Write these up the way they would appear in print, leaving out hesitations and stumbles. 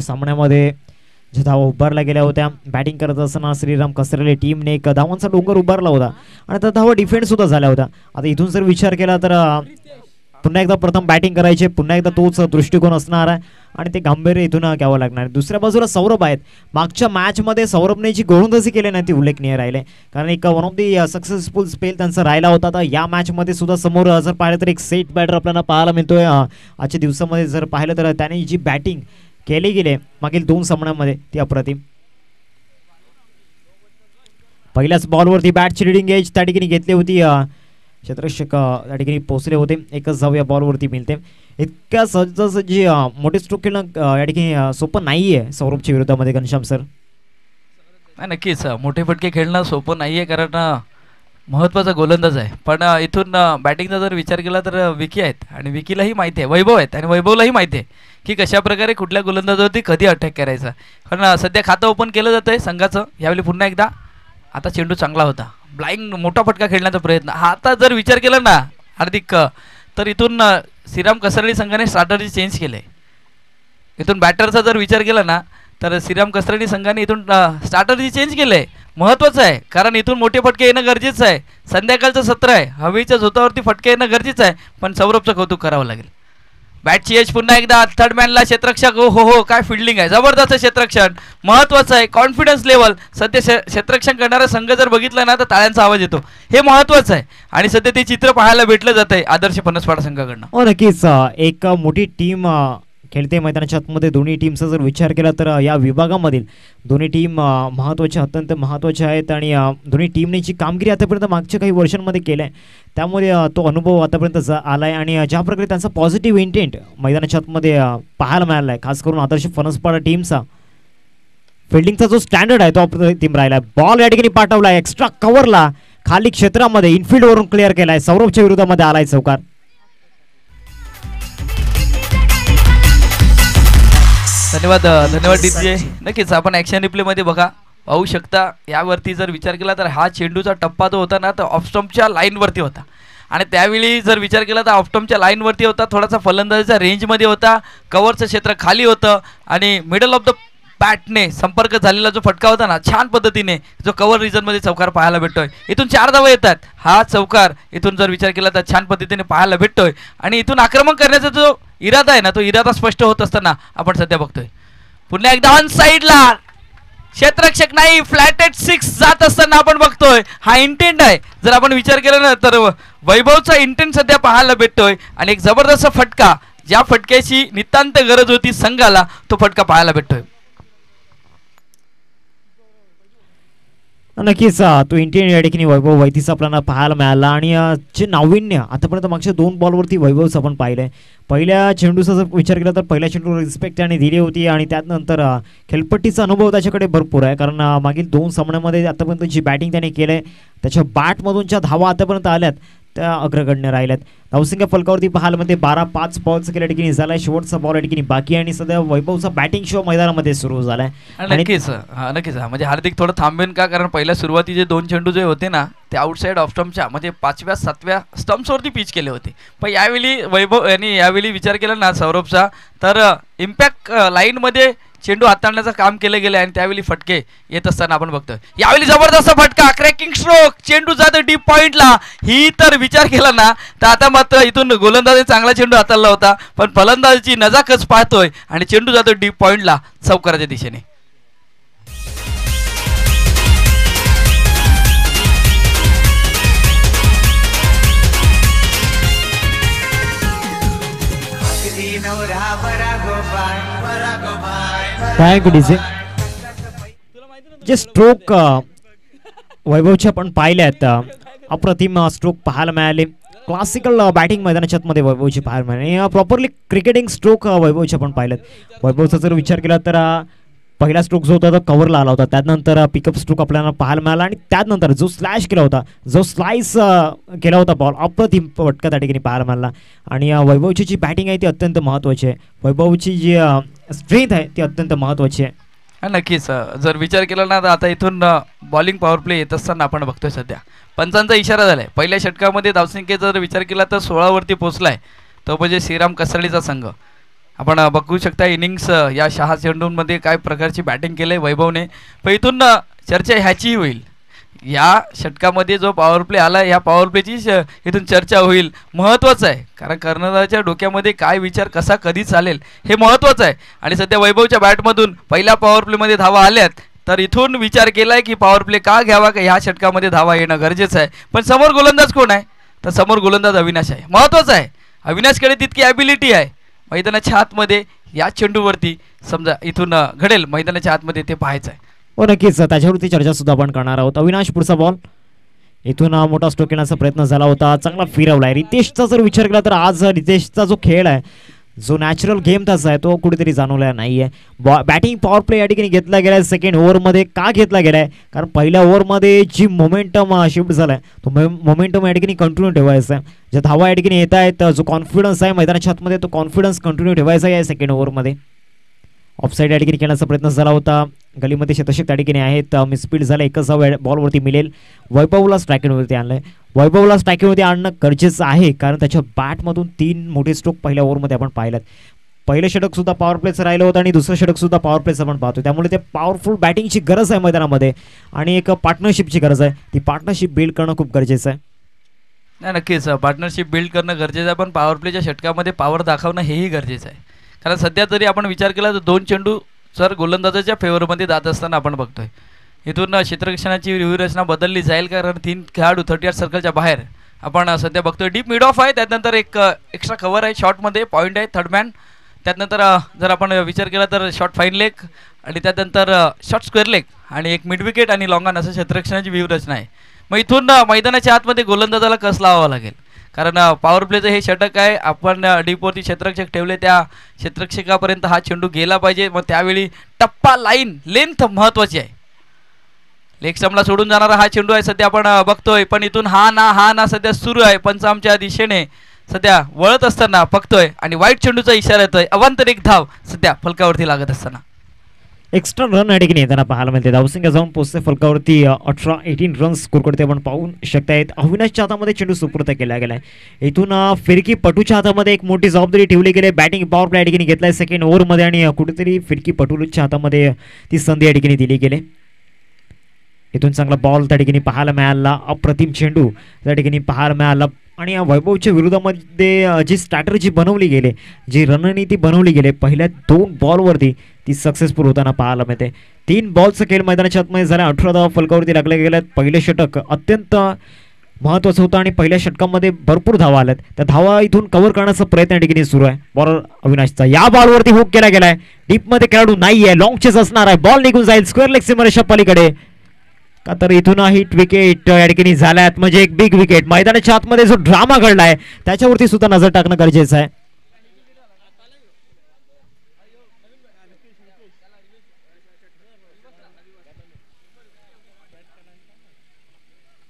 सामन्यामध्ये ज्या धावा उभारल्या गेल्या होत्या. बॅटिंग करत असताना श्रीराम कसरले टीमने एक धावांचा डोंगर उभारला होता आणि त्या धावा डिफेंड सुद्धा झाल्या होत्या. आता इथून जर विचार केला तर पुन्हा एकदा प्रथम बॅटिंग करायचे, पुन्हा एकदा तोच दृष्टिकोन असणार आहे आणि ते गांभीर्य इथून घ्यावं लागणार. दुसऱ्या बाजूला सौरभ आहेत. मागच्या मॅचमध्ये सौरभने जी गोलंदाजी केली नाही ती उल्लेखनीय राहिले, कारण एक one of the successful spell त्यांचा राहिला होता. तर या मॅचमध्ये सुद्धा समोर जर पाहिलं तर एक सेट बॅटर आपल्याला पाहायला मिळतोय. आजच्या दिवसामध्ये जर पाहिलं तर त्याने जी बॅटिंग केली गेली मागील 2 सामन्यांमध्ये ती अप्रतिम. पहिल्याच बॉलवरती बॅटची रिडिंग एज त्या ठिकाणी घेतली होती. क्षेत्ररक्षक त्या ठिकाणी पोहोचले होते. एकच धाव या बॉलवरती मिळते. इतक्या सहजासहजी मोठे स्ट्रोक खेळणं या ठिकाणी सोपं नाही आहे सौरभच्या विरोधामध्ये घनश्याम सर. नाही, नक्कीच मोठे फटके खेळणं सोपं नाही आहे, कारण महत्त्वाचा गोलंदाज आहे. पण इथून बॅटिंगचा जर विचार केला तर विकी आहेत आणि विकीलाही माहिती आहे, वैभव आहेत आणि वैभवलाही माहिती आहे की कशाप्रकारे कुठल्या गोलंदाजावरती कधी अटॅक करायचा. कारण सध्या खातं ओपन केलं जातं आहे संघाचं. यावेळी पुन्हा एकदा आता चेंडू चांगला होता, ब्लाइंग मोठा फटका खेळण्याचा प्रयत्न. आता जर विचार केला ना हार्दिक, तर इथून श्रीराम कसरळी संघाने स्ट्रॅटर्जी चेंज केले. इथून बॅटरचा जर विचार केला ना तर श्रीराम कसरळी संघाने इथून स्ट्रॅटर्जी चेंज केले. महत्त्वाचं आहे, कारण इथून मोठे फटके येणं गरजेचं आहे. संध्याकाळचं सत्र आहे, हवेच्या झोतावरती फटके येणं गरजेचं आहे. पण सौरभचं कौतुक करावं लागेल. बॅटची एज पुन्हा एकदा थर्ड मॅनला क्षेत्ररक्षक. हो काय फिल्डिंग आहे, जबरदस्त क्षेत्ररक्षण. महत्त्वाचं आहे कॉन्फिडन्स लेवल. सध्या क्षेत्ररक्षण करणारा संघ जर बघितला ना तर टाळ्यांचा आवाज येतो, हे महत्त्वाचं आहे. आणि सध्या ते चित्र पाहायला भेटलं जात आहे आदर्श फणसवाडा संघाकडनं. हो नक्कीच, एक मोठी टीम खेळते मैदानाच्या आतमध्ये. दोन्ही टीमचा जर विचार केला तर या विभागामधील दोन्ही टीम महत्त्वाच्या, अत्यंत महत्त्वाच्या आहेत. आणि दोन्ही टीमने जी कामगिरी आतापर्यंत मागच्या काही वर्षांमध्ये केलं आहे त्यामुळे तो अनुभव आतापर्यंत आला आहे. आणि ज्या प्रकारे त्यांचा पॉझिटिव्ह इंटेंट मैदानाच्या आतमध्ये पाहायला मिळाला आहे, खास करून आदर्श फणसवाडा टीमचा फिल्डिंगचा जो स्टँडर्ड आहे तो अप्रतिम राहिला आहे. बॉल या ठिकाणी पाठवला आहे एक्स्ट्रा कव्हरला, खाली क्षेत्रामध्ये इनफिल्डवरून क्लिअर केला आहे. सौरभच्या विरोधामध्ये आलाय चौकार. धन्यवाद डीजे. नक्कीच आपण ॲक्शन रिप्लेमध्ये बघा पाहू शकता. यावरती जर विचार केला तर हा चेंडूचा टप्पा जो होता ना तो ऑफस्टम्पच्या लाईनवरती होता आणि त्यावेळी जर विचार केला तर ऑफस्टम्पच्या लाईनवरती होता, थोडासा फलंदाजीच्या रेंजमध्ये होता, कव्हरचं क्षेत्र खाली होतं आणि मिडल ऑफ द बॅटने संपर्क झालेला जो फटका होता ना छान पद्धतीने जो कव्हर रिजनमध्ये चौकार पाहायला भेटतोय. इथून 4 धावा येतात. हा चौकार इथून जर विचार केला तर छान पद्धतीने पाहायला भेटतोय आणि इथून आक्रमण करण्याचा जो इरादा आहे ना तो इरादा स्पष्ट होत असताना आपण सध्या बघतोय. पुन्हा एकदा ऑन साईडला क्षेत्ररक्षक नाही, फ्लॅटेड 6 जात असताना आपण बघतोय. हा इंटेंट आहे. जर आपण विचार केला ना तर वैभवचा इंटेंट सध्या पाहायला भेटतोय आणि एक जबरदस्त फटका, ज्या फटक्याची नितांत गरज होती संघाला, तो फटका पाहायला भेटतोय. नक्कीच तो इंडियन या ठिकाणी वैभव वैतीचा आपल्याला पाहायला मिळाला. आणि जे नाविन्य आतापर्यंत मागच्या 2 बॉलवरती वैभवचं आपण पाहिलंय. पहिल्या चेंडूचा जर विचार केला तर पहिल्या चेंडूवर रिस्पेक्ट त्याने दिली होती आणि त्यानंतर खेळपट्टीचा अनुभव त्याच्याकडे भरपूर आहे, कारण मागील 2 सामन्यामध्ये आतापर्यंत जी बॅटिंग त्याने केलं आहे त्याच्या बॅटमधून ज्या धावा आतापर्यंत आल्यात त्या अग्रगण्य राहिल्यात. धावसंख्या फलकावरती पाहायला मध्ये 12-5 बॉल्स केल्या ठिकाणी झालाय. शेवटचा बॉल या ठिकाणी बाकी आहे आणि सध्या वैभवचा बॅटिंग शो मैदानामध्ये सुरू झालाय. नक्कीच म्हणजे हार्दिक थोडं थांबेन का, कारण पहिल्या सुरुवातीचे 2 चेंडू जे होते ना ते आउटसाईड ऑफ स्टम्पच्या म्हणजे 5व्या-7व्या स्टम्प्सवरती पिच केले होते. पण यावेळी वैभव यांनी यावेळी विचार केला ना सौरभचा तर इम्पॅक्ट लाईनमध्ये चेंडू हाताळण्याचं काम केलं गेलं आणि त्यावेळी फटके येत असताना आपण बघतोय. यावेळी जबरदस्त फटका, क्रॅकिंग स्ट्रोक, चेंडू जातो डीप पॉइंटला. ही तर विचार केला ना तर आता मात्र इथून गोलंदाजी चांगला चेंडू हाताळला होता पण फलंदाजीची नजाकच पाहतोय आणि चेंडू जातो डीप पॉइंटला चौकाराच्या दिशेने. जे स्ट्रोक वैभवचे आपण पाहिले आहेत अप्रतिम स्ट्रोक पाहायला मिळाले. क्लासिकल बॅटिंग मैदानाच्या आतमध्ये वैभवची पाहायला मिळाले. प्रॉपरली क्रिकेटिंग स्ट्रोक वैभवचे आपण पाहिलेत. वैभवचा जर विचार केला तर पहिला स्ट्रोक जो होता तो कव्हरला आला होता, त्यानंतर पिकअप स्ट्रोक आपल्याला पाहायला मिळाला आणि त्यानंतर जो स्लॅश केला होता, जो स्लाइस केला होता बॉल, अप्रतिम फटका त्या ठिकाणी पाहायला मिळाला. आणि वैभवची जी बॅटिंग आहे ती अत्यंत महत्त्वाची आहे. वैभवची जी स्ट्रेंथ आहे ती अत्यंत महत्त्वाची आहे. नक्कीच जर विचार केला ना तर आता इथून बॉलिंग पॉवर प्ले येत असताना आपण बघतोय सध्या पंचांचा इशारा झालाय. पहिल्या षटकामध्ये धावसंख्येचा जर विचार केला तर 16 वरती पोहोचलाय तो म्हणजे श्रीराम कसरळीचा संघ. आपण बघू शकता इनिंग्स या 6 चेंडूंमध्ये काय प्रकारची बॅटिंग केले वैभवने. पण इथून चर्चा ह्याचीही होईल, या षटकामध्ये जो पॉवर प्ले आला या पॉवर प्लेची इथून चर्चा होईल. महत्त्वाचं आहे, कारण कर्णधाराच्या डोक्यामध्ये काय विचार कसा कधी चालेल हे महत्त्वाचं आहे. आणि सध्या वैभवच्या बॅटमधून पहिल्या पॉवर प्लेमध्ये धावा आल्यात, तर इथून विचार केला आहे की पॉवर प्ले का घ्यावा, का ह्या षटकामध्ये धावा येणं गरजेचं आहे. पण समोर गोलंदाज कोण आहे, तर समोर गोलंदाज अविनाश आहे. महत्त्वाचं आहे, अविनाशकडे तितकी ॲबिलिटी आहे. मैदानाच्या आतमध्ये या चेंडूवरती समजा इथून घडेल मैदानाच्या आतमध्ये ते पाहायचं आहे. हो नक्कीच, त्याच्यावरती चर्चा सुद्धा आपण करणार आहोत. अविनाश पुढचा बॉल, इथून मोठा स्ट्रोक येण्याचा प्रयत्न झाला होता, चांगला फिरवलाय. रितेशचा जर विचार केला तर आज रितेशचा जो खेळ आहे, जो नॅचरल गेम त्याचा आहे, तो कुठेतरी जाणवला नाही आहे. बॅटिंग पॉवर प्ले या ठिकाणी घेतला गेला आहे सेकंड ओव्हरमध्ये. का घेतला गेला आहे, कारण पहिल्या ओव्हरमध्ये जी मोमेंटम शिफ्ट झाला आहे, तो मोमेंटम या ठिकाणी कंटिन्यू ठेवायचा आहे. ज्या धावा या ठिकाणी येत आहेत, जो कॉन्फिडन्स आहे मैदानाच्या आतमध्ये, तो कॉन्फिडन्स कंटिन्यू ठेवायचा आहे सेकंड ओव्हरमध्ये. ऑफसाईड या ठिकाणी खेळण्याचा प्रयत्न झाला होता, गलीमध्ये शतक त्या ठिकाणी आहेत, मिसस्पीड झालं, एकच बॉलवरती मिळेल. वैभवला स्ट्रायकिंगवरती आणलंय, वैभवला स्ट्रायकिंगवरती आणणं गरजेचं आहे, कारण त्याच्या बॅटमधून 3 मोठे स्ट्रोक पहिल्या ओव्हरमध्ये आपण पाहिल्यात. पहिलं षटक सुद्धा पॉवर प्लेचं राहिलं होतं आणि दुसरं षटक सुद्धा पॉवर प्लेचं आपण पाहतो. त्यामुळे ते पॉवरफुल बॅटिंगची गरज आहे मैदानामध्ये आणि एक पार्टनरशिपची गरज आहे. ती पार्टनरशिप बिल्ड करणं खूप गरजेचं आहे. नाही, नक्कीच पार्टनरशिप बिल्ड करणं गरजेचं आहे, पण पॉवर प्लेच्या षटकामध्ये पॉवर दाखवणं हेही गरजेचं आहे. कारण सध्या जरी आपण विचार केला तर 2 चेंडू सर गोलंदाजाच्या फेवरमध्ये जात असताना आपण बघतोय. इथून क्षेत्ररक्षणाची व्यूहरचना बदलली जाईल, कारण 3 खेळाडू 38 सर्कलच्या बाहेर आपण सध्या बघतोय. डीप मिड ऑफ आहे, त्यानंतर एक एक्स्ट्रा कव्हर आहे, शॉटमध्ये पॉईंट आहे, थर्ड मॅन. त्यानंतर जर आपण विचार केला तर शॉर्ट फाईन लेग आणि त्यानंतर शॉर्ट स्क्वेअर लेग आणि एक मिड विकेट आणि लॉंग ऑन असं क्षेत्ररक्षणाची व्यूहरचना आहे. मग इथून मैदानाच्या आतमध्ये गोलंदाजाला कस लावावा लागेल, कारण पॉवर प्लेचं हे षटक आहे. आपण डीपवरती क्षेत्ररक्षक ठेवले, त्या क्षेत्ररक्षकापर्यंत हा चेंडू गेला पाहिजे. मग त्यावेळी टप्पा लेंथ महत्त्वाची आहे. लेग स्टंपला सोडून जाणारा हा चेंडू आहे सध्या आपण बघतोय, पण इथून हा ना सध्या सुरू आहे. पंचामच्या दिशेने सध्या वळत असताना बघतोय आणि वाईट चेंडूचा इशारा येतोय. अवांतर एक धाव सध्या फलकावरती लागत असताना एक्स्ट्रा रन या ठिकाणी येताना पाहायला मिळते. धावसंख्या जाऊन पोहोचते फलकावरती 18 रन्स स्कोर करते आपण पाहू शकतायत. अविनाशच्या हातामध्ये चेंडू सुपूर्द केला गेलाय. इथून फिरकी पटूच्या हातामध्ये एक मोठी जबाबदारी ठेवली गेली. बॅटिंग पॉवर प्ले या ठिकाणी घेतलाय सेकंड ओव्हरमध्ये आणि कुठेतरी फिरकी पटूच्या हातामध्ये ती संधी या ठिकाणी दिली गेली. इथून चांगला बॉल त्या ठिकाणी पाहायला मिळाला, अप्रतिम चेंडू त्या ठिकाणी पाहायला मिळाला. आणि या वैभवच्या विरोधामध्ये जी स्ट्रॅटर्जी बनवली गेली, जी रणनीती बनवली गेली, पहिल्या 2 बॉलवरती ती सक्सेसफुल होताना पाहायला मिळते. 3 बॉलचा खेळ मैदानाच्या आतमध्ये झाला, 18 धावा फलकावरती लागल्या गेल्यात. पहिलं षटक अत्यंत महत्त्वाचं होतं आणि पहिल्या षटकामध्ये भरपूर धावा आल्यात. त्या धावा इथून कव्हर करण्याचा प्रयत्न या ठिकाणी सुरू आहे. बॉलर अविनाशचा या बॉलवरती हुक केला गेलाय. डीपमध्ये खेळाडू नाही आहे, लॉंग चेस असणार आहे, बॉल निघून जाईल स्क्वेअर लेग सीमारेषा पलीकडे. का तर इथून हिट विकेट या ठिकाणी झाल्यात, म्हणजे एक बिग विकेट. मैदानाच्या आतमध्ये जो ड्रामा घडलाय त्याच्यावरती सुद्धा नजर टाकणं गरजेचं आहे.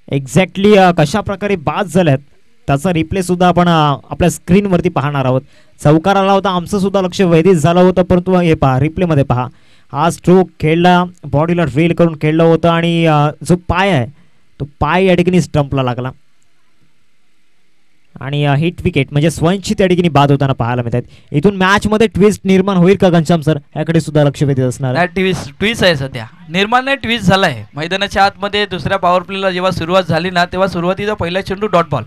एक्झॅक्टली कशा प्रकारे बाद झाल्यात त्याचा रिप्ले सुद्धा आपण आपल्या स्क्रीनवरती पाहणार आहोत. चौकार आला होता, आमचं सुद्धा लक्ष वेधीत झालं होतं, परंतु हे पहा रिप्लेमध्ये पहा. हा स्ट्रोक खेळला, बॉडीला ड्रिल करून खेळलं होतं आणि जो पाय आहे तो पाय या ठिकाणी स्टंपला लागला आणि हिट विकेट म्हणजे स्वयंची त्या ठिकाणी बाद होताना पाहायला मिळतात. इथून मॅच मध्ये ट्विस्ट निर्माण होईल का घनश्याम सर, याकडे सुद्धा लक्ष वेधीत असणार. ट्विस्ट आहे सध्या निर्माण नाही, ट्विस्ट झालाय. मैदानाच्या आतमध्ये दुसऱ्या पॉवर प्लेला जेव्हा सुरुवात झाली ना, तेव्हा सुरुवातीचा पहिला चेंडू डॉट बॉल,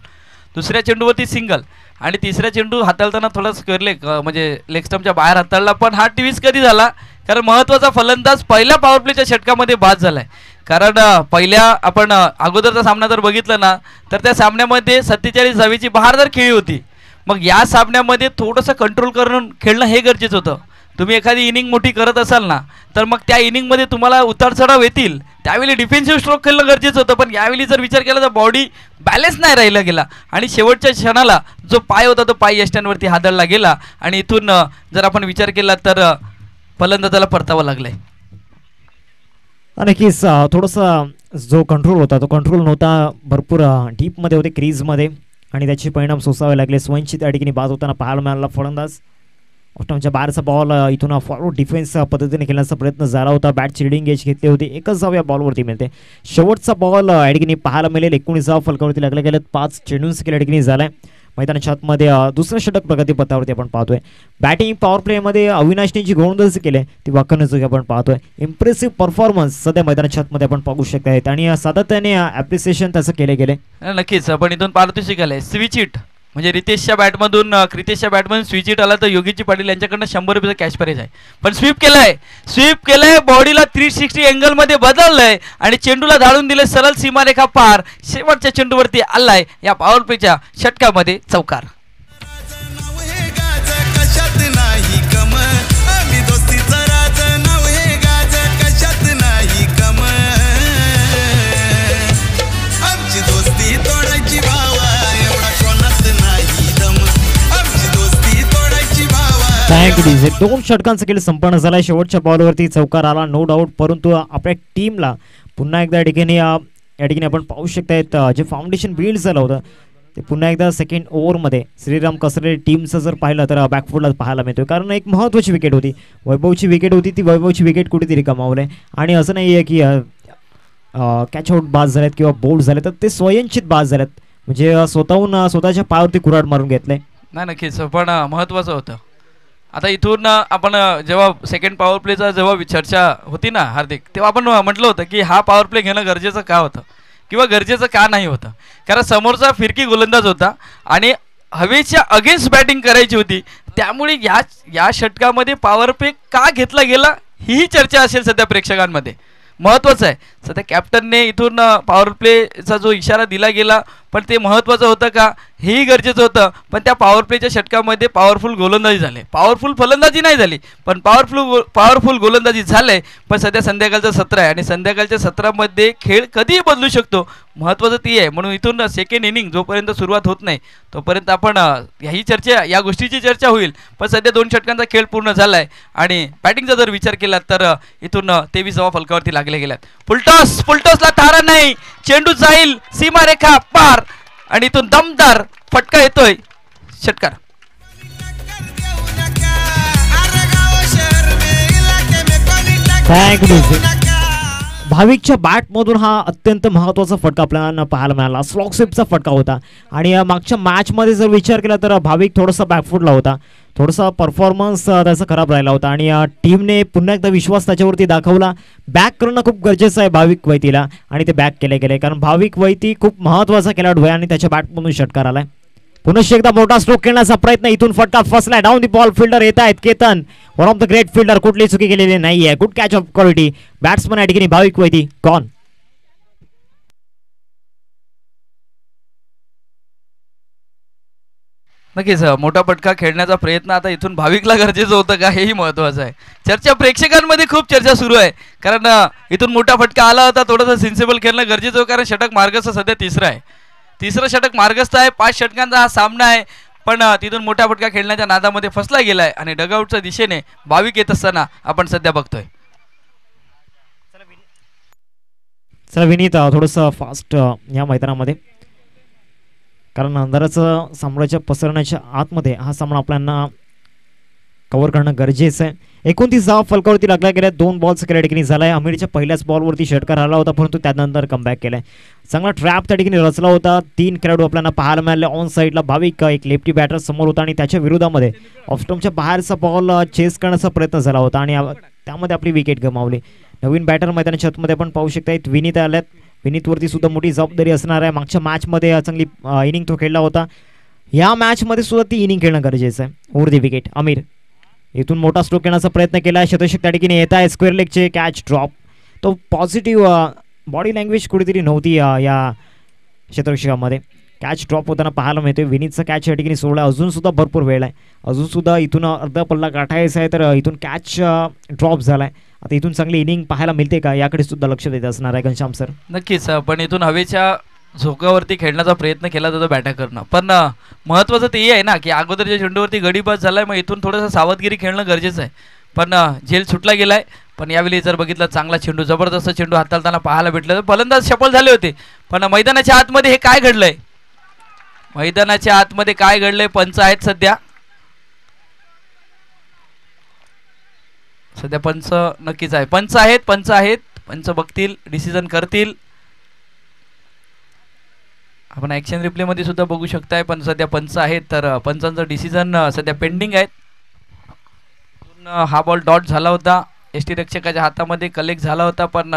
दुसऱ्या चेंडूवरती सिंगल आणि तिसऱ्या चेंडू हाताळताना थोडा स्क्वेअर लेग म्हणजे लेग स्टंपच्या बाहेर हाताळला. पण हा ट्विस्ट कधी झाला, कारण महत्त्वाचा फलंदाज पहिल्या पॉवर प्लेच्या षटकामध्ये बाद झालाय. कारण पहिल्या आपण अगोदरचा सामना जर बघितलं ना, तर त्या सामन्यामध्ये 47 धावेची बहारदार खेळी होती. मग या सामन्यामध्ये थोडंसं कंट्रोल करून खेळणं हे गरजेचं होतं. तुम्ही एखादी इनिंग मोठी करत असाल ना, तर मग त्या इनिंगमध्ये तुम्हाला उतार चढाव येतील, त्यावेळी डिफेन्सिव्ह स्ट्रोक खेळणं गरजेचं होतं. पण यावेळी जर विचार केला तर बॉडी बॅलन्स नाही राहिला गेला आणि शेवटच्या क्षणाला जो पाय होता तो पाय यष्ट्यांवरती हादळला गेला आणि इथून जर आपण विचार केला तर फलंदाजाला परतावा लागलाय. नक्कीच थोडंसं जो कंट्रोल होता तो कंट्रोल नव्हता, भरपूर डीपमध्ये होते क्रीजमध्ये आणि त्याचे परिणाम सोसावे लागले. स्वयंची त्या ठिकाणी बाद होताना पाहायला मिळाला फलंदाज. ऑस्ट्रेलियाच्या बाहेरचा बॉल इथून फॉरवर्ड डिफेन्स पद्धतीने खेळण्याचा प्रयत्न झाला होता. बॅटची रिडिंग एज घेतली होती, एकच धाव या बॉलवरती मिळते. शेवटचा बॉल या ठिकाणी पाहायला मिळेल. 19 धाव फलकावरती लागले गेलेत. 5 चेंडूंस केल्या ठिकाणी झालाय. मैदानाच्या आतमध्ये दुसरं षटक प्रगतीपथावरती आपण पाहतोय. बॅटिंग पॉवर प्लेमध्ये अविनाशने जी गोलंदाजी केली ती वाखाणण्याजोगी आपण पाहतोय. इम्प्रेसिव्ह परफॉर्मन्स सध्या मैदानाच्या आतमध्ये आपण पाहू शकत आणि सातत्याने ॲप्रिसिएशन त्याचं केले गेले. नक्कीच आपण इथून पारदर्शी शिकायला स्विच इट म्हणजे रितेशच्या बॅटमधून स्विच इट आला तर योगीची पाटील यांच्याकडनं 100 रुपयाचा कॅश प्राइज आहे. पण स्वीप केलाय बॉडीला 360 अँगलमध्ये बदललंय आणि चेंडूला धाडून दिले सरळ सीमारेखा पार. शेवटच्या चेंडूवरती आलाय या पॉवर प्लेच्या षटकामध्ये चौकार. दोन षटकांचा खेळ संपन्न झाला. शेवटच्या बॉलवरती चौकार आला नो डाऊट, परंतु आपल्या टीमला पुन्हा एकदा या ठिकाणी आपण पाहू शकतायत जे फाउंडेशन बिल्ड झालं होतं ते पुन्हा एकदा सेकंड ओव्हरमध्ये श्रीराम कसरे टीमचं जर पाहिलं तर बॅकफुटला पाहायला मिळतोय. कारण एक महत्त्वाची विकेट होती, वैभवची विकेट होती, ती वैभवची विकेट कुठेतरी गमावलंय. आणि असं नाही आहे की कॅच आउट बाद झालेत किंवा बोल्ड झाले, तर ते स्वयंचित बाद झालेत, म्हणजे स्वतःहून स्वतःच्या पायावरती कुऱ्हाड मारून घेतलंय. नाही नक्कीच, पण महत्त्वाचं होतं. आता इथून आपण जेव्हा सेकंड पॉवर प्लेचा जेव्हा चर्चा होती ना हार्दिक, तेव्हा आपण म्हटलं होतं की हा पॉवर प्ले घेणं गरजेचं का होतं किंवा गरजेचं का नाही होतं. कारण समोरचा फिरकी गोलंदाज होता आणि हवेच्या अगेन्स्ट बॅटिंग करायची होती, त्यामुळे या षटकामध्ये पॉवर प्ले का घेतला गेला ही चर्चा असेल सध्या प्रेक्षकांमध्ये. महत्त्वाचं आहे सध्या कॅप्टनने इथून पॉवर प्लेचा जो इशारा दिला गेला, पण ते महत्त्वाचं होतं का हेही गरजेचं होतं. पण त्या पॉवर प्लेच्या षटकामध्ये पॉवरफुल गोलंदाजी झाली, पॉवरफुल फलंदाजी नाही झाली पण पॉवरफुल गोलंदाजी झाले. पण सध्या संध्याकाळचं सत्र आहे आणि संध्याकाळच्या सत्रामध्ये खेळ कधीही बदलू शकतो, महत्त्वाचं ती आहे. म्हणून इथून सेकंड इनिंग जोपर्यंत सुरुवात होत नाही तोपर्यंत आपण या गोष्टीची चर्चा होईल. पण सध्या 2 षटकांचा खेळ पूर्ण झाला आहे आणि बॅटिंगचा जर विचार केला तर इथून 23 धावा फलकावरती लागले गेल्यात. फुलटॉसला तारा नाही, चेंडू जाईल सीमारेखा पार आणि इथून दमदार फटका येतोय षटकार. भाविकच्या बॅटमधून हा अत्यंत महत्त्वाचा फटका आपल्याला पाहायला मिळाला. स्लॉग स्वीपचा फटका होता आणि मागच्या मॅचमध्ये जर विचार केला तर भाविक थोडासा बॅकफुटला होता, थोडासा परफॉर्मन्स त्याचा खराब राहिला होता आणि टीमने पुन्हा एकदा विश्वास त्याच्यावरती दाखवला. बॅक करणं खूप गरजेचं आहे भाविक वैतीला आणि ते बॅक केले गेले, कारण भाविक वैती खूप महत्त्वाचा खेळाडू आहे आणि त्याच्या बॅटमधून षटकार आलाय. पुन्हा एकदा मोठा स्ट्रोक खेळण्याचा प्रयत्न, इथून फटका फसलाय. डाऊन दी बॉल फिल्डर येत आहेत Ketan, one of the great fielder, कुठली चुकी केलेली नाहीये. Good catch of quality batsman या ठिकाणी भाविक वैती गॉन. नक्कीच मोठा फटका खेळण्याचा प्रयत्न आता इथून भाविकला गरजेचं होतं का हेही महत्त्वाचं आहे. चर्चा प्रेक्षकांमध्ये खूप चर्चा सुरू आहे, कारण इथून मोठा फटका आला होता, थोडंसं सेन्सिबल खेळणं गरजेचं होतं, कारण षटक मार्गस्थ सध्या तिसरं षटक मार्गस्थ आहे. 5 षटकांचा हा सामना आहे, पण तिथून मोठा फटका खेळण्याच्या नादामध्ये फसला गेलाय आणि डगआउटच्या दिशेने भाविक येत असताना आपण सध्या बघतोय. चला विनीत थोडंसं फास्ट या मैदानामध्ये, कारण अंधाराचं साम्राज्य पसरण्याच्या आतमध्ये हा सामना आपल्याला कव्हर करणं गरजेचं आहे. 29 धावा फलकावरती लागल्या गेल्या. 2 बॉल्स त्या ठिकाणी झालाय. अमीरच्या पहिल्याच बॉलवरती षटकार आला होता, परंतु त्यानंतर कमबॅक केलाय. चांगला ट्रॅप त्या ठिकाणी रचला होता. 3 खेळाडू आपल्याला पाहायला मिळाले. ऑन साईडला भाविक एक लेफ्टी बॅटर समोर होता आणि त्याच्या विरोधामध्ये ऑफस्टम्पच्या बाहेरचा बॉल चेस करण्याचा प्रयत्न झाला होता आणि त्यामध्ये आपली विकेट गमावली. नवीन बॅटर मैदानाच्या आतमध्ये आपण पाहू शकता विनीत आल्यात. विनीतवरती सुद्धा मोठी जबाबदारी असणार आहे. मागच्या मॅचमध्ये चांगली इनिंग तो खेळला होता, या मॅचमध्ये सुद्धा ती इनिंग खेळणं गरजेचं आहे. ओव्हर दी विकेट अमीर इथून मोठा स्ट्रोक घेण्याचा प्रयत्न केला. शतशक त्या ठिकाणी येत आहे. स्क्वेअर लेगचे कॅच ड्रॉप. तो पॉझिटिव्ह बॉडी लँग्वेज कुठेतरी नव्हती या शतरक्षकामध्ये. कॅच ड्रॉप होताना पाहायला मिळतोय. विनीतचा कॅच या ठिकाणी सोडला. अजून सुद्धा भरपूर वेळ आहे, अजून सुद्धा इथून अर्धा पल्ला गाठायचा आहे, तर इथून कॅच ड्रॉप झालाय. आता इथून चांगली इनिंग पाहायला मिळते का याकडे सुद्धा लक्ष देत असणार आहे घनश्याम सर. नक्कीच, पण इथून हवेच्या झोकावरती खेळण्याचा प्रयत्न केला जातो बॅटर करणं, पण महत्त्वाचं ते आहे ना की अगोदरच्या चेंडूवरती गडीबाज झालाय, मग इथून थोडंसं सावधगिरी खेळणं गरजेचं आहे. पण झेल सुटला गेलाय. पण यावेळी जर बघितलं चांगला चेंडू, जबरदस्त चेंडू हाताळताना पाहायला भेटलं. फलंदाज सफल झाले होते, पण मैदानाच्या आतमध्ये हे काय घडलंय, मैदानाच्या आतमध्ये काय घडलंय. पंच आहेत सध्या पंच नक्कीच आहे. पंच आहेत पंच बघतील, डिसिजन करतील. आपण ॲक्शन रिप्लेमध्ये सुद्धा बघू शकताय, पण सध्या पंच आहेत तर पंचांचं डिसिजन सध्या पेंडिंग आहेत. हा बॉल डॉट झाला होता, यष्टीरक्षकाच्या हातामध्ये कलेक्ट झाला होता, पण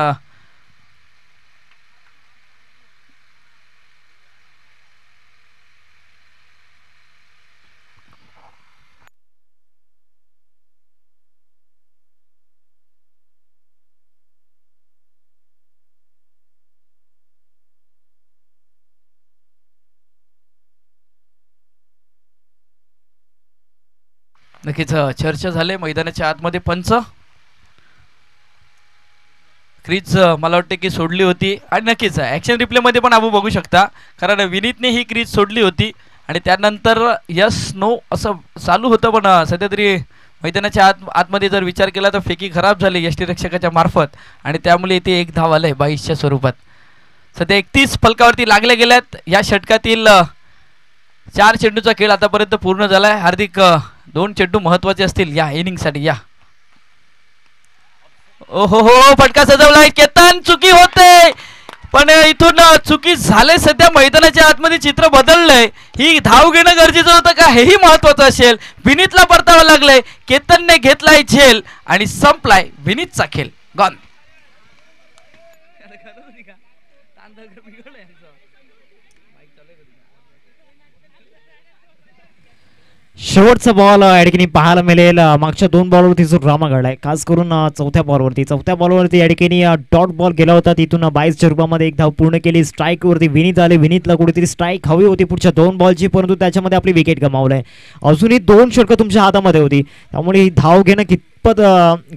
नक्कीच चर्चा झाले मैदानाच्या आतमध्ये. पंच क्रीज मला वाटते की सोडली होती आणि नक्कीच ॲक्शन रिप्लेमध्ये पण आपण बघू शकता, कारण विनीतने ही क्रीज सोडली होती आणि त्यानंतर यस नो असं चालू होतं. पण सध्या तरी मैदानाच्या आतमध्ये जर विचार केला तर फेकी खराब झाली यष्टीरक्षकाच्या मार्फत आणि त्यामुळे इथे एक धाव आलंय 22च्या स्वरूपात. सध्या 31 फलकावरती लागल्या गेल्यात. या षटकातील 4 चेंडूचा खेळ आतापर्यंत पूर्ण झालाय. हार्दिक 2 चेंडू महत्वाचे असतील या इनिंगसाठी. या ओहो हो फटका सजवलाय, केतन चुकी होते पण इथून चुकी झाले. सध्या मैदानाच्या आतमध्ये चित्र बदललंय. ही धाव घेणं गरजेचं होतं का हेही महत्वाचं असेल. विनीतला परतावा लागलंय, केतनने घेतलाय झेल आणि संपलाय विनीतचा खेळ. गॉन. शेवटचा बॉल या ठिकाणी पाहायला मिळेल. मागच्या 2 बॉलवरती जो ड्रामा घडलाय, खास करून चौथ्या बॉलवरती या ठिकाणी डॉट बॉल गेला होता. तिथून 22च्या रूपामध्ये एक धाव पूर्ण केली. स्ट्राईकवरती विनीत आले. विनीतला कुठेतरी स्ट्राईक हवी होती पुढच्या 2 बॉलची, परंतु त्याच्यामध्ये आपली विकेट गमावलंय. अजूनही 2 षटकं तुमच्या हातामध्ये होती, त्यामुळे ही धाव घेणं कितपत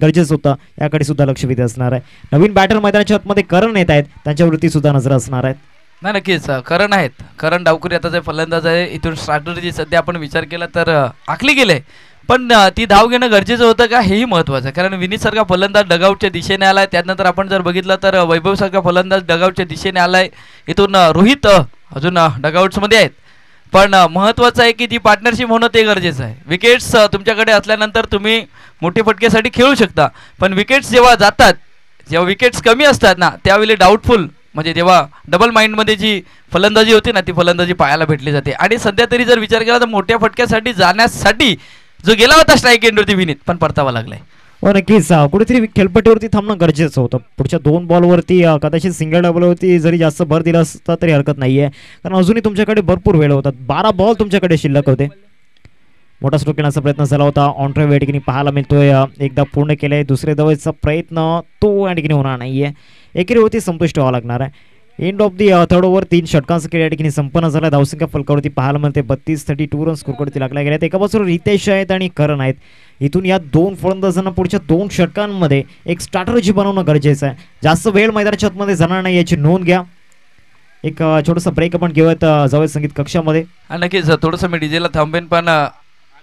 गरजेचं होतं याकडे सुद्धा लक्ष वेधी असणार आहे. नवीन बॅटर मैदानाच्या आतमध्ये करण येत आहेत, त्यांच्यावरती सुद्धा नजर असणार आहेत. नाही नक्कीच करण आहेत. करण डावकुरी आता जे फलंदाज आहे, इथून स्ट्रायटरची सध्या आपण विचार केला तर आखली गेले, पण ती धाव घेणं गरजेचं होतं का हेही महत्त्वाचं आहे. कारण विनीत सारखा फलंदाज डगआउटच्या दिशेने आलाय. त्यानंतर आपण जर बघितलं तर वैभव सारखा फलंदाज डगआउटच्या दिशेने आलाय. इथून रोहित अजून डगआउट्समध्ये आहेत, पण महत्त्वाचं आहे की ती पार्टनरशिप होणं ते गरजेचं आहे. विकेट्स तुमच्याकडे असल्यानंतर तुम्ही मोठे फटकेसाठी खेळू शकता, पण विकेट्स जेव्हा जातात, जेव्हा विकेट्स कमी असतात ना, त्यावेळी डाऊटफुल म्हणजे जेव्हा डबल माइंडमध्ये जी फलंदाजी होती ना, ती फलंदाजी पाहायला भेटली जाते. आणि सध्या तरी जर विचार केला तर मोठ्या फटक्यासाठी जाण्यासाठी जो गेला होता स्ट्राईक एंडवरती विनीत, पण परतावा लागलाय. हो नक्कीच कुठेतरी खेळपट्टीवरती थांबणं गरजेचं होतं. पुढच्या 2 बॉलवरती कदाचित सिंगल डबलवरती जरी जास्त भर दिला असता तरी हरकत नाहीये, कारण अजूनही तुमच्याकडे भरपूर वेळ होता. 12 बॉल तुमच्याकडे शिल्लक होते. मोठा स्ट्रोक घेण्याचा प्रयत्न झाला होता. ऑन ड्राईव्ह या ठिकाणी पाहायला मिळतोय. एकदा पूर्ण केलाय. दुसऱ्या धावेचा प्रयत्न तो या ठिकाणी होणार नाहीये. एकेरीवरती संतुष्ट व्हावं लागणार आहे. End of the 3rd over 3 षटकांचा खेळ या ठिकाणी संपन्न झाला. धावसंख्या फलकावरती पाहायला मिळते 32-32 रन स्कोरवरती लागल्या गेल्यात. एका बाजूला रितेश आहेत आणि करण आहेत. इथून या 2 फलंदाजांना पुढच्या 2 षटकांमध्ये एक स्ट्रॅटर्जी बनवणं गरजेचं आहे. जास्त वेळ मैदानाच्या आतमध्ये जाणार नाही याची नोंद घ्या. एक छोटासा ब्रेक आपण घेऊयात जाऊयात संगीत कक्षामध्ये. नक्कीच थोडंसं मी डीजेला थांबेन, पण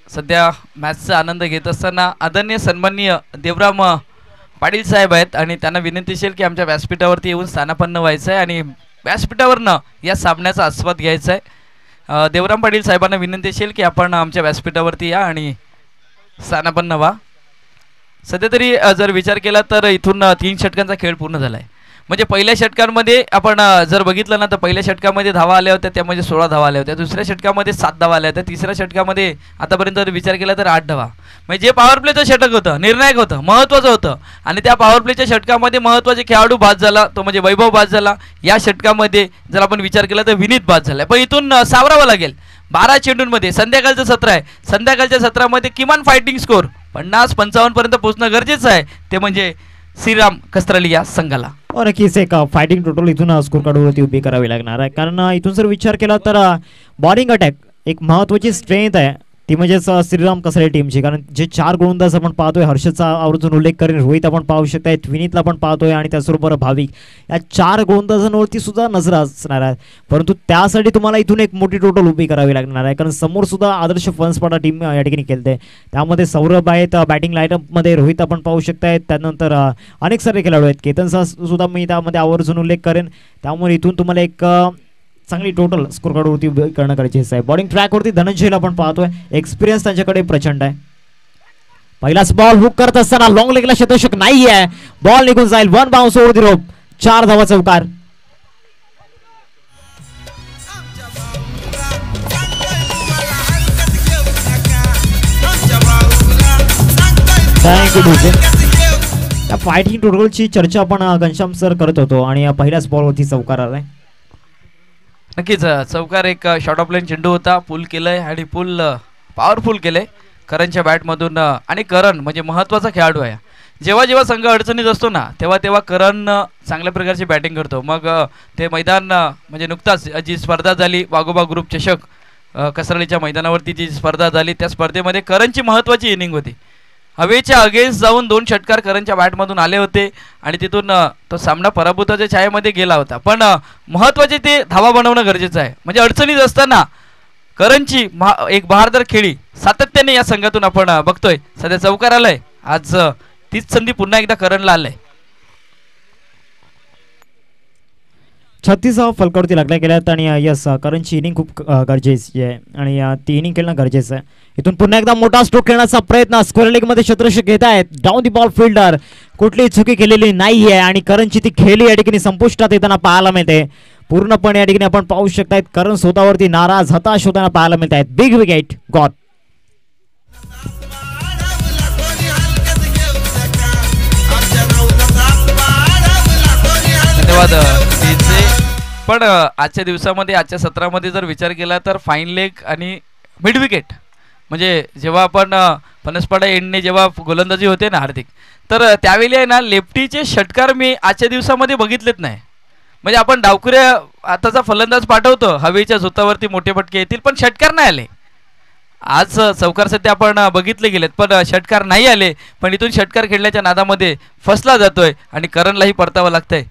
सध्या मॅचचा आनंद घेत असताना आदरणीय सन्माननीय देवराम पाटील साहेब आहेत आणि त्यांना विनंती असेल की आमच्या व्यासपीठावरती येऊन स्थानापन्न व्हायचं आहे आणि व्यासपीठावरनं या सामन्याचा आस्वाद घ्यायचा आहे. देवराम पाटील साहेबांना विनंती असेल की आपण आमच्या व्यासपीठावरती या आणि स्थानापन्न व्हा. सध्या तरी जर विचार केला तर इथून 3 षटकांचा खेळ पूर्ण झाला आहे. म्हणजे पहिल्या षटकांमध्ये आपण जर बघितलं ना तर पहिल्या षटकामध्ये धावा आल्या होत्या, त्यामध्ये 16 धावा आल्या होत्या. दुसऱ्या षटकामध्ये 7 धावा आल्या होत्या. तिसऱ्या षटकामध्ये आतापर्यंत जर विचार केला तर 8 धावा. म्हणजे जे पॉवर प्लेचं षटक होतं, निर्णायक होतं, महत्त्वाचं होतं आणि त्या पॉवर प्लेच्या षटकामध्ये महत्त्वाचे खेळाडू बाद झाला, तो म्हणजे वैभव बाद झाला. या षटकामध्ये जर आपण विचार केला तर विनीत बाद झाला. पण इथून सावरावं लागेल. 12 चेंडूंमध्ये संध्याकाळचं सत्र आहे. संध्याकाळच्या सत्रामध्ये किमान फायटिंग स्कोर 50-55 पर्यंत पोहोचणं गरजेचं आहे. ते म्हणजे श्रीराम कस्त्रली या संघाला. नक्कीच एक फायटिंग टोटल इथून स्कोर कार्डवरती उभी करावी लागणार आहे, कारण इथून जर विचार केला तर बॉलिंग अटॅक एक महत्त्वाची स्ट्रेंथ आहे, ती म्हणजेच श्रीराम कसरे टीमची. कारण जे 4 गोलंदाज आपण पाहतोय, हर्षदचा आवर्जून उल्लेख करेन, रोहित आपण पाहू शकताय, विनीतला पण पाहतोय आणि त्याचबरोबर भाविक, या 4 गोलंदाजांवरती सुद्धा नजर असणार आहे. परंतु त्यासाठी तुम्हाला इथून एक मोठी टोटल उभी करावी लागणार आहे, कारण समोर सुद्धा आदर्श फनस्पाटा टीम या ठिकाणी खेळते. त्यामध्ये सौरभ आहेत बॅटिंग लाईनअपमध्ये, रोहित आपण पाहू शकताय, त्यानंतर अनेक सारे खेळाडू आहेत, केतनचा सुद्धा मी त्यामध्ये आवर्जून उल्लेख करेन. त्यामुळे इथून तुम्हाला एक चांगली टोटल स्कोर कार्डवरती करणं गरजेचं आहे. बॉलिंग ट्रॅकवरती धनंजयला आपण पाहतोय, एक्सपिरियन्स त्यांच्याकडे प्रचंड आहे. पहिलाच बॉल हुक करत असताना लॉंग लेगला शतक नाही आहे, बॉल निघून जाईल. 1 बाउन्स ओव्हर द रोप, 4 धावा चौकार. त्या फायटिंग टोटलची चर्चा आपण घनश्याम सर करत होतो आणि पहिल्याच बॉलवरती चौकार आलाय. नक्कीच चौकार एक शॉर्ट ऑफ लाईन चेंडू होता, पुल केलंय आणि पुल पॉवरफुल केलंय करणच्या बॅटमधून. आणि करण म्हणजे महत्त्वाचा खेळाडू आहे. जेव्हा जेव्हा संघ अडचणीत असतो ना तेव्हा तेव्हा करण चांगल्या प्रकारची बॅटिंग करतो. मग ते मैदान म्हणजे नुकताच जी स्पर्धा झाली वाघोबा ग्रुप चषक कसरलीच्या मैदानावरती जी स्पर्धा झाली त्या स्पर्धेमध्ये करणची महत्त्वाची इनिंग होती. हवेच्या अगेन्स्ट जाऊन 2 षटकार करणच्या बॅटमधून आले होते आणि तिथून तो सामना पराभूताच्या छायेमध्ये गेला होता. पण महत्त्वाचे ते धावा बनवणं गरजेचं आहे. म्हणजे अडचणीत असताना करणची एक बहारदार खेळी सातत्याने या संघातून आपण बघतोय. सध्या चौकार आलाय. आज तीच संधी पुन्हा एकदा करणला आलाय. 36 फलकावरती लागल्या गेल्यात आणि यस करणची इनिंग खूप गरजेची आहे आणि ती इनिंग खेळणं गरजेचं आहे. इथून पुन्हा एकदा मोठा स्ट्रोक खेळण्याचा प्रयत्न स्क्वेअर लेगमध्ये क्षेत्ररक्षक घेत आहेत. डाऊन दी बॉल फिल्डर कुठलीही चुकी केलेली नाही आहे आणि करणची ती खेळी या ठिकाणी संपुष्टात येताना पाहायला मिळते. पूर्णपणे या ठिकाणी आपण पाहू शकतायत करण स्वतःवरती नाराज हताश होताना पाहायला मिळत आहेत. Big wicket got. धन्यवाद. पण आजच्या दिवसामध्ये आजच्या सत्रामध्ये जर विचार केला तर फाईन लेग आणि मिड विकेट म्हणजे जेव्हा आपण फणसपाडा एंडने जेव्हा गोलंदाजी होते ना हार्दिक, तर त्यावेळी आहे ना लेफ्टीचे षटकार मी आजच्या दिवसामध्ये बघितलेत नाही. म्हणजे आपण डावकुऱ्या आताचा फलंदाज पाठवतो हवेच्या झोतावरती मोठे फटके येतील पण षटकार नाही आले. आज चौकार सध्या आपण बघितले गेलेत पण षटकार नाही आले. पण इथून षटकार खेळण्याच्या नादामध्ये फसला जातोय आणि करणलाही परतावं लागतंय.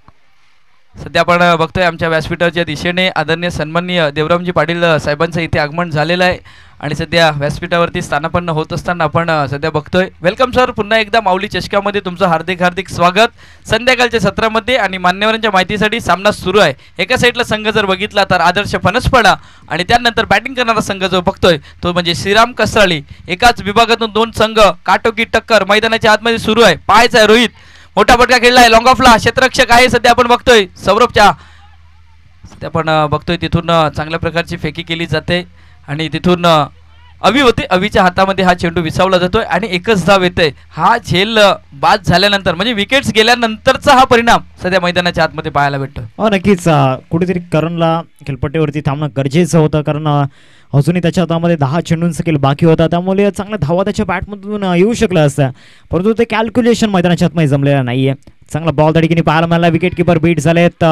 सध्या आपण बघतोय आमच्या व्यासपीठाच्या दिशेने आदरणीय सन्माननीय देवरामजी पाटील साहेबांचं इथे आगमन झालेलं आहे आणि सध्या व्यासपीठावरती स्थानापन्न होत असताना आपण सध्या बघतोय. वेलकम सर, पुन्हा एकदा माऊली चषकामध्ये तुमचं हार्दिक हार्दिक स्वागत. संध्याकाळच्या सत्रामध्ये आणि मान्यवरांच्या माहितीसाठी सामना सुरू आहे. एका साईडला संघ जर बघितला तर आदर्श फणसपाडा आणि त्यानंतर बॅटिंग करणारा संघ जो बघतोय तो म्हणजे श्रीराम कसराळी. एकाच विभागातून 2 संघ काटोकी टक्कर मैदानाच्या आतमध्ये सुरू आहे. पाहायचा आहे रोहित मोठा फटका खेळलाय लॉंग ऑफला. क्षेत्ररक्षक आहे सध्या आपण बघतोय सौरभच्या. सध्या आपण बघतोय तिथून चांगल्या प्रकारची फेकी केली जाते आणि तिथून अवी होते. अवीच्या हातामध्ये हा चेंडू विसावला जातोय आणि एकच धाव येते. हा झेल बाद झाल्यानंतर म्हणजे विकेट्स गेल्यानंतरचा हा परिणाम सध्या मैदानाच्या आतमध्ये पाहायला भेटतो. नक्कीच कुठेतरी करणला खेळपट्टीवरती थांबणं गरजेचं होतं कारण अजूनही त्याच्या हातामध्ये 10 चेंडूंचा खेळ बाकी होता. त्यामुळे चांगला धावा त्याच्या बॅटमधून येऊ शकलं असतं परंतु ते कॅल्क्युलेशन मैदानाच्या आतमध्ये जमलेलं नाहीये. चांगला बॉल त्या ठिकाणी पाहायला मिळाला. विकेट किपर बीट झालेत.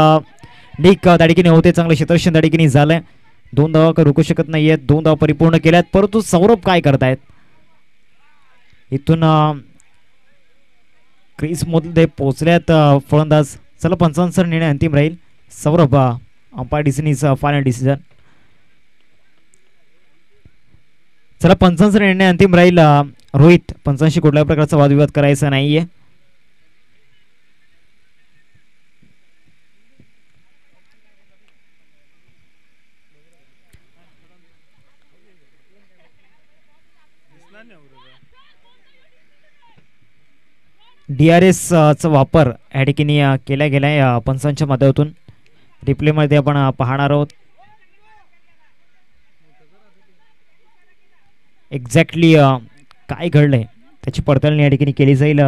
निक त्या ठिकाणी होते. चांगलं क्षेत्ररक्षण त्या ठिकाणी झालंय. 2 धावा रोखू शकत नाहीयेत. 2 धावा परिपूर्ण केल्यात परंतु सौरभ काय करतायत इथून क्रीज मध्ये पोहोचल्यात फलंदाज. चला पंचांचा निर्णय अंतिम राहील. Saurabh umpire decision final decision. चला पंचांचा निर्णय अंतिम राहील. रोहित पंचांशी कुठल्याही प्रकारचा वादविवाद करायचा नाहीये. DRS चा वापर या ठिकाणी केला गेलाय पंचांच्या माध्यमातून. रिप्लेमध्ये आपण पाहणार आहोत एक्झॅक्टली काय घडलंय त्याची पडताळणी या ठिकाणी केली जाईल.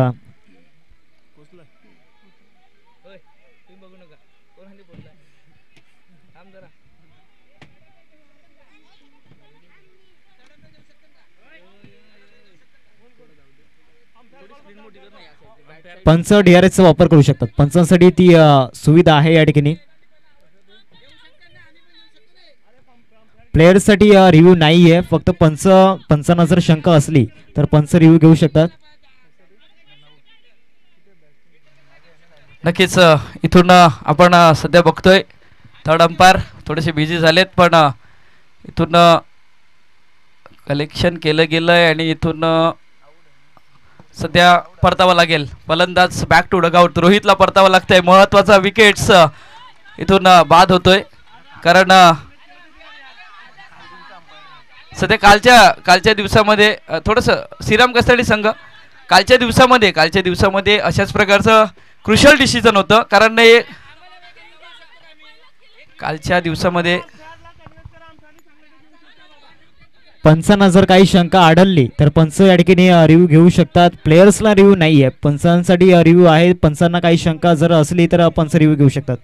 पंच DRS चा वापर करू शकतात. पंचांसाठी ती सुविधा आहे या ठिकाणी. प्लेयर्ससाठी रिव्ह्यू नाही आहे. फक्त पंचांना जर शंका असली तर पंच रिव्ह्यू घेऊ शकतात. नक्कीच इथून आपण सध्या बघतोय थर्ड अंपायर थोडेसे बिझी झालेत पण इथून कलेक्शन केलं गेलंय आणि इथून सध्या परतावा लागेल. फलंदाज बॅक टू डगआउट. रोहितला परतावा लागतंय. महत्वाचा विकेट्स इथून बाद होतोय कारण सध्या कालच्या दिवसामध्ये थोडंसं श्रीराम कसराळी संघ कालच्या दिवसामध्ये अशाच प्रकारचं क्रुशल डिसिजन होतं कारण कालच्या दिवसामध्ये पंचांना जर काही शंका आढळली तर पंच या ठिकाणी रिव्ह्यू घेऊ शकतात. प्लेयर्सला रिव्ह्यू नाही आहे, पंचांसाठी रिव्ह्यू आहे. पंचांना काही शंका जर असली तर पंच रिव्ह्यू घेऊ शकतात.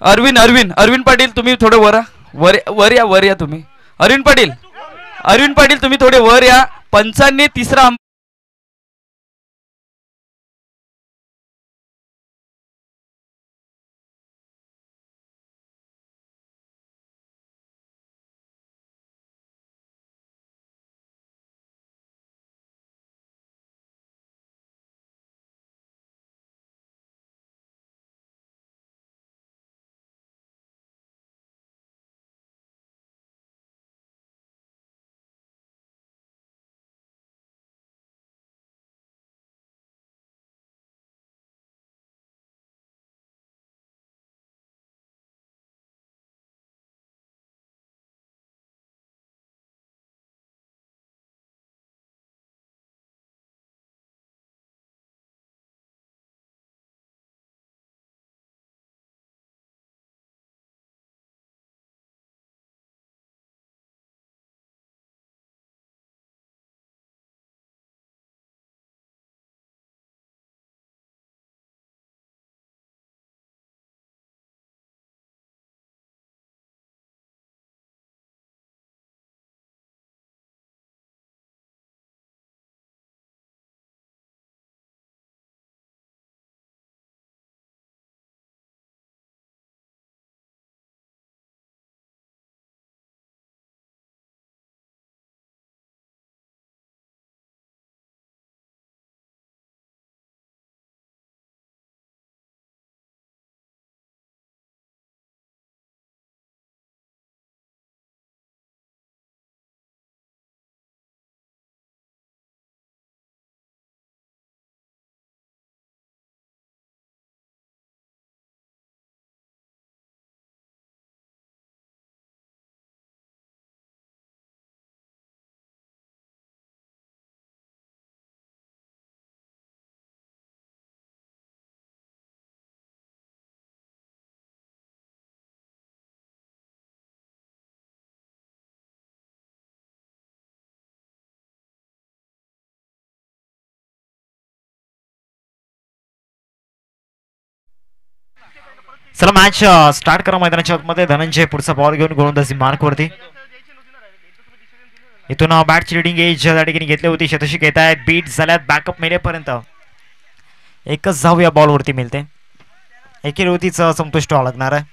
अरविंद पाटील तुम्ही थोडे वर या तुम्ही. अरविंद पाटील तुम्ही थोडे वर या. पंचांनी तिसरा चला मॅच स्टार्ट करा मैदानाच्या आतमध्ये. धनंजय पुढचा बॉल घेऊन गोलंदाजी मार्कवरती. इथून बॅटची रिडिंग एज त्या ठिकाणी घेतली होती. शतषक येत आहेत, बीट झाल्यात, बॅकअप मिळेपर्यंत एकच धाव या बॉलवरती मिळते. एकेरीवरतीच संतुष्ट लागणार आहे.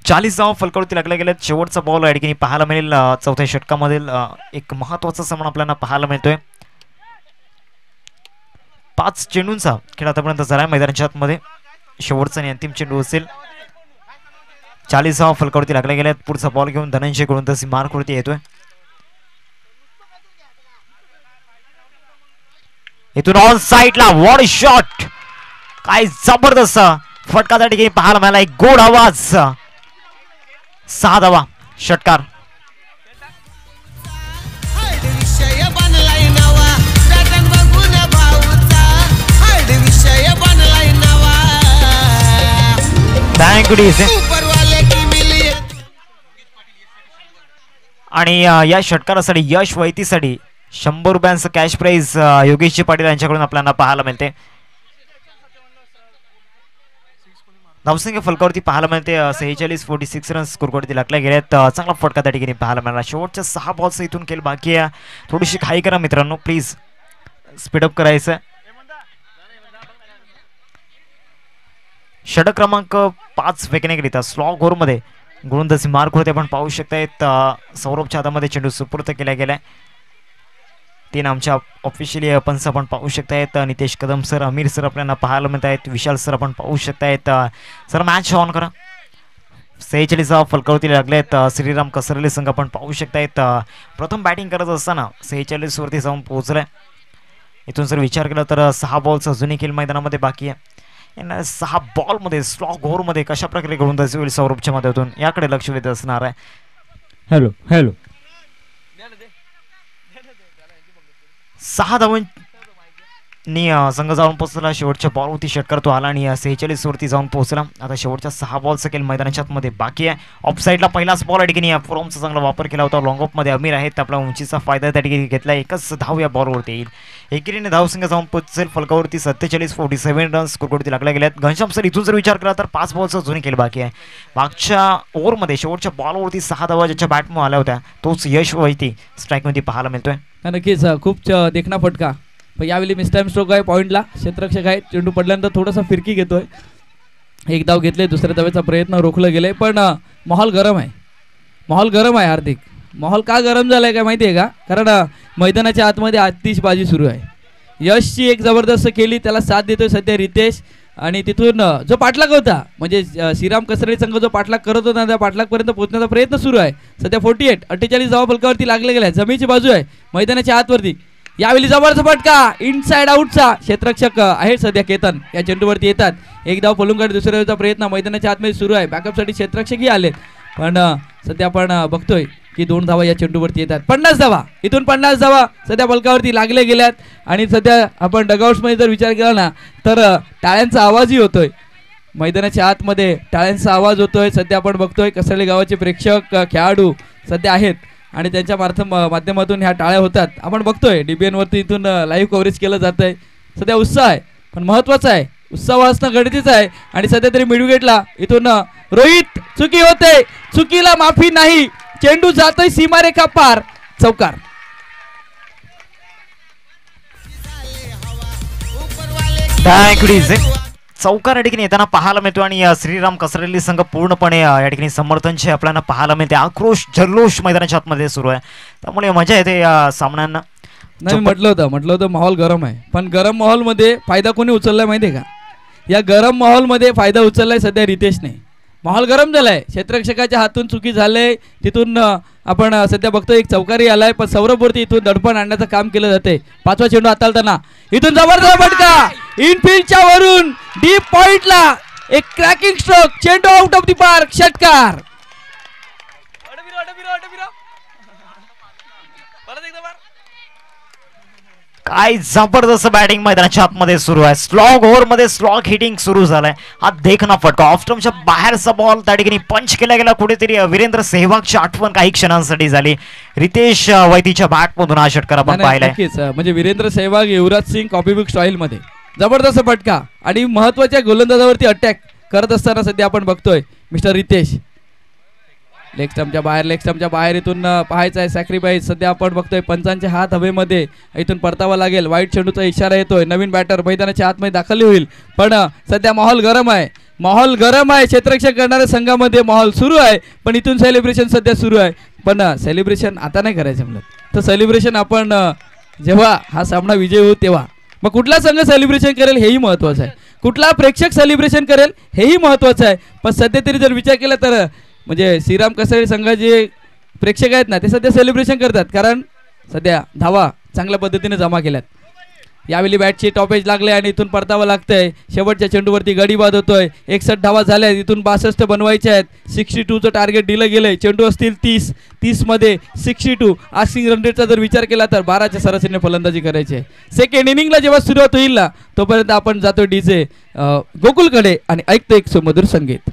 40 धाव फलकावरती लागल्या गेल्यात. शेवटचा बॉल या ठिकाणी पाहायला मिळेल. चौथ्या षटकामधील एक महत्वाचा सामना आपल्याला पाहायला मिळतोय. 5 चेंडूंचा खेळ आतापर्यंत झालाय मैदानाच्या आतमध्ये. शेवटचा आणि अंतिम चेंडू असेल. 40 धाव फलकावरती लागल्या गेल्यात. पुढचा बॉल घेऊन धनंजय गोलंदाजी मार्कवरती येतोय. इथून ऑन साइडला वॉट शॉट, काय जबरदस्त फटका त्या ठिकाणी पाहायला मिळाला. एक गोड आवाज. 6 धावा षटकार. आणि या षटकारासाठी यश वैतीसाठी 100 रुपयांचं कॅश प्राइज योगेशजी पाटील यांच्याकडून आपल्याला पाहायला मिळते. धावसंख्या फलकावरती पाहायला मिळते 46 रन्स स्कोरवरती लागल्या गेल्यात. चांगला फटका त्या ठिकाणी पाहायला मिळाला. शेवटच्या 6 बॉल्स इथून खेळ बाकी आहे. थोडीशी घाई करा मित्रांनो, प्लीज स्पीडअप करायचं. षटक क्रमांक 5 वैज्ञानिकरित्या स्लॉग ओव्हरमध्ये गोलंदाजी मार्क होते. आपण पाहू शकतायत सौरभच्या हातामध्ये चेंडू सुपूर्द केला गेलाय. 3 आमच्या ऑफिशियली पंच आपण पाहू शकतायत. नितेश कदम सर, अमीर सर आपल्याला पाहायला मिळत आहेत. विशाल सर आपण पाहू शकतायत. सर मॅच ऑन करा. 46 फलकावरती लागलेत. श्रीराम कसरले संघ आपण पाहू शकतायत. प्रथम बॅटिंग करत असताना 46 वरती जाऊन पोहोचलाय. इथून जर विचार केला तर 6 बॉल्स अजूनही खेळ मैदानामध्ये बाकी आहे. 6 बॉलमध्ये स्लॉग ओव्हरमध्ये कशा प्रकारे गोलंदाजी होईल सौरभच्या माध्यमातून याकडे लक्ष वेधत असणार आहे. हॅलो हॅलो 6 धावां संघ जाऊन पोहोचला. शेवटच्या बॉलवरती षटकार तो आला आणि 46 वरती जाऊन पोहोचला. आता शेवटच्या 6 बॉल सकेल मैदानाच्या आतमध्ये बाकी आहे. ऑफ साईडला पहिलाच बॉल या ठिकाणी फॉर्मचा चांगला वापर केला होता. लॉंग ऑफमध्ये अमीर आहेत, आपला उंचीचा फायदा त्या ठिकाणी घेतला. एकच धाव या बॉलवरती येईल. एकेरीने धावसंख्या जाऊन पोहोचेल फलकावरती 47-47 रन्स स्कोरवरती लागल्या गेल्यात. घनश्याम सर इथून जर विचार केला तर 5 बॉलचा जुनी केल बाकी आहे. मागच्या ओव्हरमध्ये शेवटच्या बॉलवरती 6 धावा ज्याच्या बॅटमुळे आल्या होत्या तोच यश वैती स्ट्राईकमध्ये पाहायला मिळतोय. नक्कीच खूप देखणा फटका. पण यावेळी मिस टाइम स्ट्रोक आहे पॉईंटला. क्षेत्ररक्षक आहे, चेंडू पडल्यानंतर थोडासा फिरकी घेतोय. एक धाव घेतले, दुसऱ्या धावेचा प्रयत्न रोखलं गेले. पण माहोल गरम आहे, माहोल गरम आहे. हार्दिक, माहोल का गरम झाला आहे काय माहिती आहे का? कारण मैदानाच्या आतमध्ये आतिषबाजी सुरू आहे. यशची एक जबरदस्त केली, त्याला साथ देतोय सध्या रितेश. आणि तिथून जो पाठलाग होता म्हणजे श्रीराम कसरळी संघ जो पाठलाग करत होता त्या पाठलागपर्यंत पोहोचण्याचा प्रयत्न सुरू आहे. सध्या 48 धावा फलकावरती लागले गेल्या. जमीची बाजू आहे मैदानाच्या आतवरती. यावेळी जबरदस्त फटका इनसाइड आउटचा. क्षेत्ररक्षक आहे सध्या केतन या चेंडूवरती येतात. एक धाव पलून काढ, दुसऱ्या धावेचा प्रयत्न मैदानाच्या आतमध्ये सुरू आहे. बॅकअपसाठी क्षेत्ररक्षकही आलेत. पण सध्या आपण बघतोय की 2 धावा या चेंडूवरती येतात. 50 धावा, इथून 50 धावा सध्या फलकावरती लागले गेल्यात. आणि सध्या आपण डगआउट्समध्ये जर विचार केला ना तर टाळ्यांचा आवाजही होतोय. मैदानाच्या आतमध्ये टाळ्यांचा आवाज होतोय. सध्या आपण बघतोय कसरळी गावाचे प्रेक्षक खेळाडू सध्या आहेत आणि त्यांच्या माध्यमातून ह्या टाळ्या होतात. आपण बघतोय DBN वरती इथून लाईव्ह कव्हरेज केलं जात आहे. सध्या उत्साह आहे, पण महत्त्वाचं आहे उत्साह असणं गरजेचं आहे. आणि सध्या तरी मिडविकेटला इथून रोहित चुकी होते, चुकीला माफी नाही. चेंडू जातोय सीमारेखा पार, चौकार. चौकार या ठिकाणी येताना पाहायला मिळतो आणि श्रीराम कसरली संघ पूर्णपणे या ठिकाणी समर्थनचे आपल्याला पाहायला मिळते. आक्रोश जल्लोष मैदानाच्या आतमध्ये सुरू आहे, त्यामुळे मजा येते या सामन्यांना. नाही म्हटलं होतं माहोल गरम आहे. पण गरम माहोलमध्ये फायदा कोणी उचललाय माहिती आहे का? या गरम माहोलमध्ये फायदा उचललाय सध्या रितेशने. माहोल गरम झालाय, क्षेत्ररक्षकाच्या हातून चुकी झाले. तिथून आपण सध्या बघतो एक चौकारी आलाय, पण सौरभवरती इथून दडपण आणण्याचं काम केलं जाते. 5वा चेंडू हाताळताना इथून जबरदस्त फटका इनफिल्डच्या वरून डीप पॉइंटला एक क्रॅकिंग स्ट्रोक. चेंडू आउट ऑफ द पार्क, षटकार. काय जबरदस्त बॅटिंग मैदानाच्या आतमध्ये सुरू आहे. स्लॉग ओव्हरमध्ये स्लॉग हिटिंग सुरू झालाय. हा देखना फटका ऑफस्टम्पच्या बाहेरचा बॉल त्या ठिकाणी पंच केला गेला. कुठेतरी वीरेंद्र सेहवागची आठवण काही क्षणांसाठी झाली. रितेश वैतीच्या बॅटमधून हा षटकार आपण पाहिलाय. म्हणजे वीरेंद्र सेहवाग युवराज सिंग कॉपीबुक स्टाईल मध्ये जबरदस्त फटका आणि महत्वाच्या गोलंदाजावरती अटॅक करत असताना सध्या आपण बघतोय मिस्टर रितेश लेग स्टंपच्या बाहेर इथून पाहायचं आहे सॅक्रिफाईस. सध्या आपण बघतोय पंचांचे हात हवेमध्ये, इथून परतावा लागेल. वाईट चेंडूचा इशारा येतोय. नवीन बॅटर मैदानाच्या आतमध्ये दाखल होईल. पण सध्या माहोल गरम आहे, माहोल गरम आहे. क्षेत्ररक्षक करणाऱ्या संघामध्ये माहोल सुरू आहे, पण इथून सेलिब्रेशन सध्या सुरू आहे. पण सेलिब्रेशन आता नाही करायचं म्हणलं तर सेलिब्रेशन आपण जेव्हा हा सामना विजय होऊ तेव्हा. मग कुठला संघ सेलिब्रेशन करेल हेही महत्त्वाचं आहे, कुठला प्रेक्षक सेलिब्रेशन करेल हेही महत्त्वाचं आहे. पण सध्या तरी जर विचार केला तर म्हणजे श्रीराम कसरळी संघाचे प्रेक्षक आहेत ना ते सध्या सेलिब्रेशन करतात, कारण सध्या धावा चांगल्या पद्धतीने जमा केल्यात. यावेळी बॅटची टॉपेज लागले आणि इथून परतावा लागतंय. शेवटच्या चेंडूवरती गडी बाद होतोय. 61 धावा झाल्या, इथून 62 बनवायचे आहेत. 62चं टार्गेट दिलं गेलंय. चेंडू असतील 30 मध्ये 62. आस्किंग रन रेटचा जर विचार केला तर 12च्या सरासरीने फलंदाजी करायची आहे. सेकंड इनिंगला जेव्हा सुरुवात होईल ना तोपर्यंत आपण जातो डीजे गोकुलकडे आणि ऐकतो एक सुमधुर संगीत.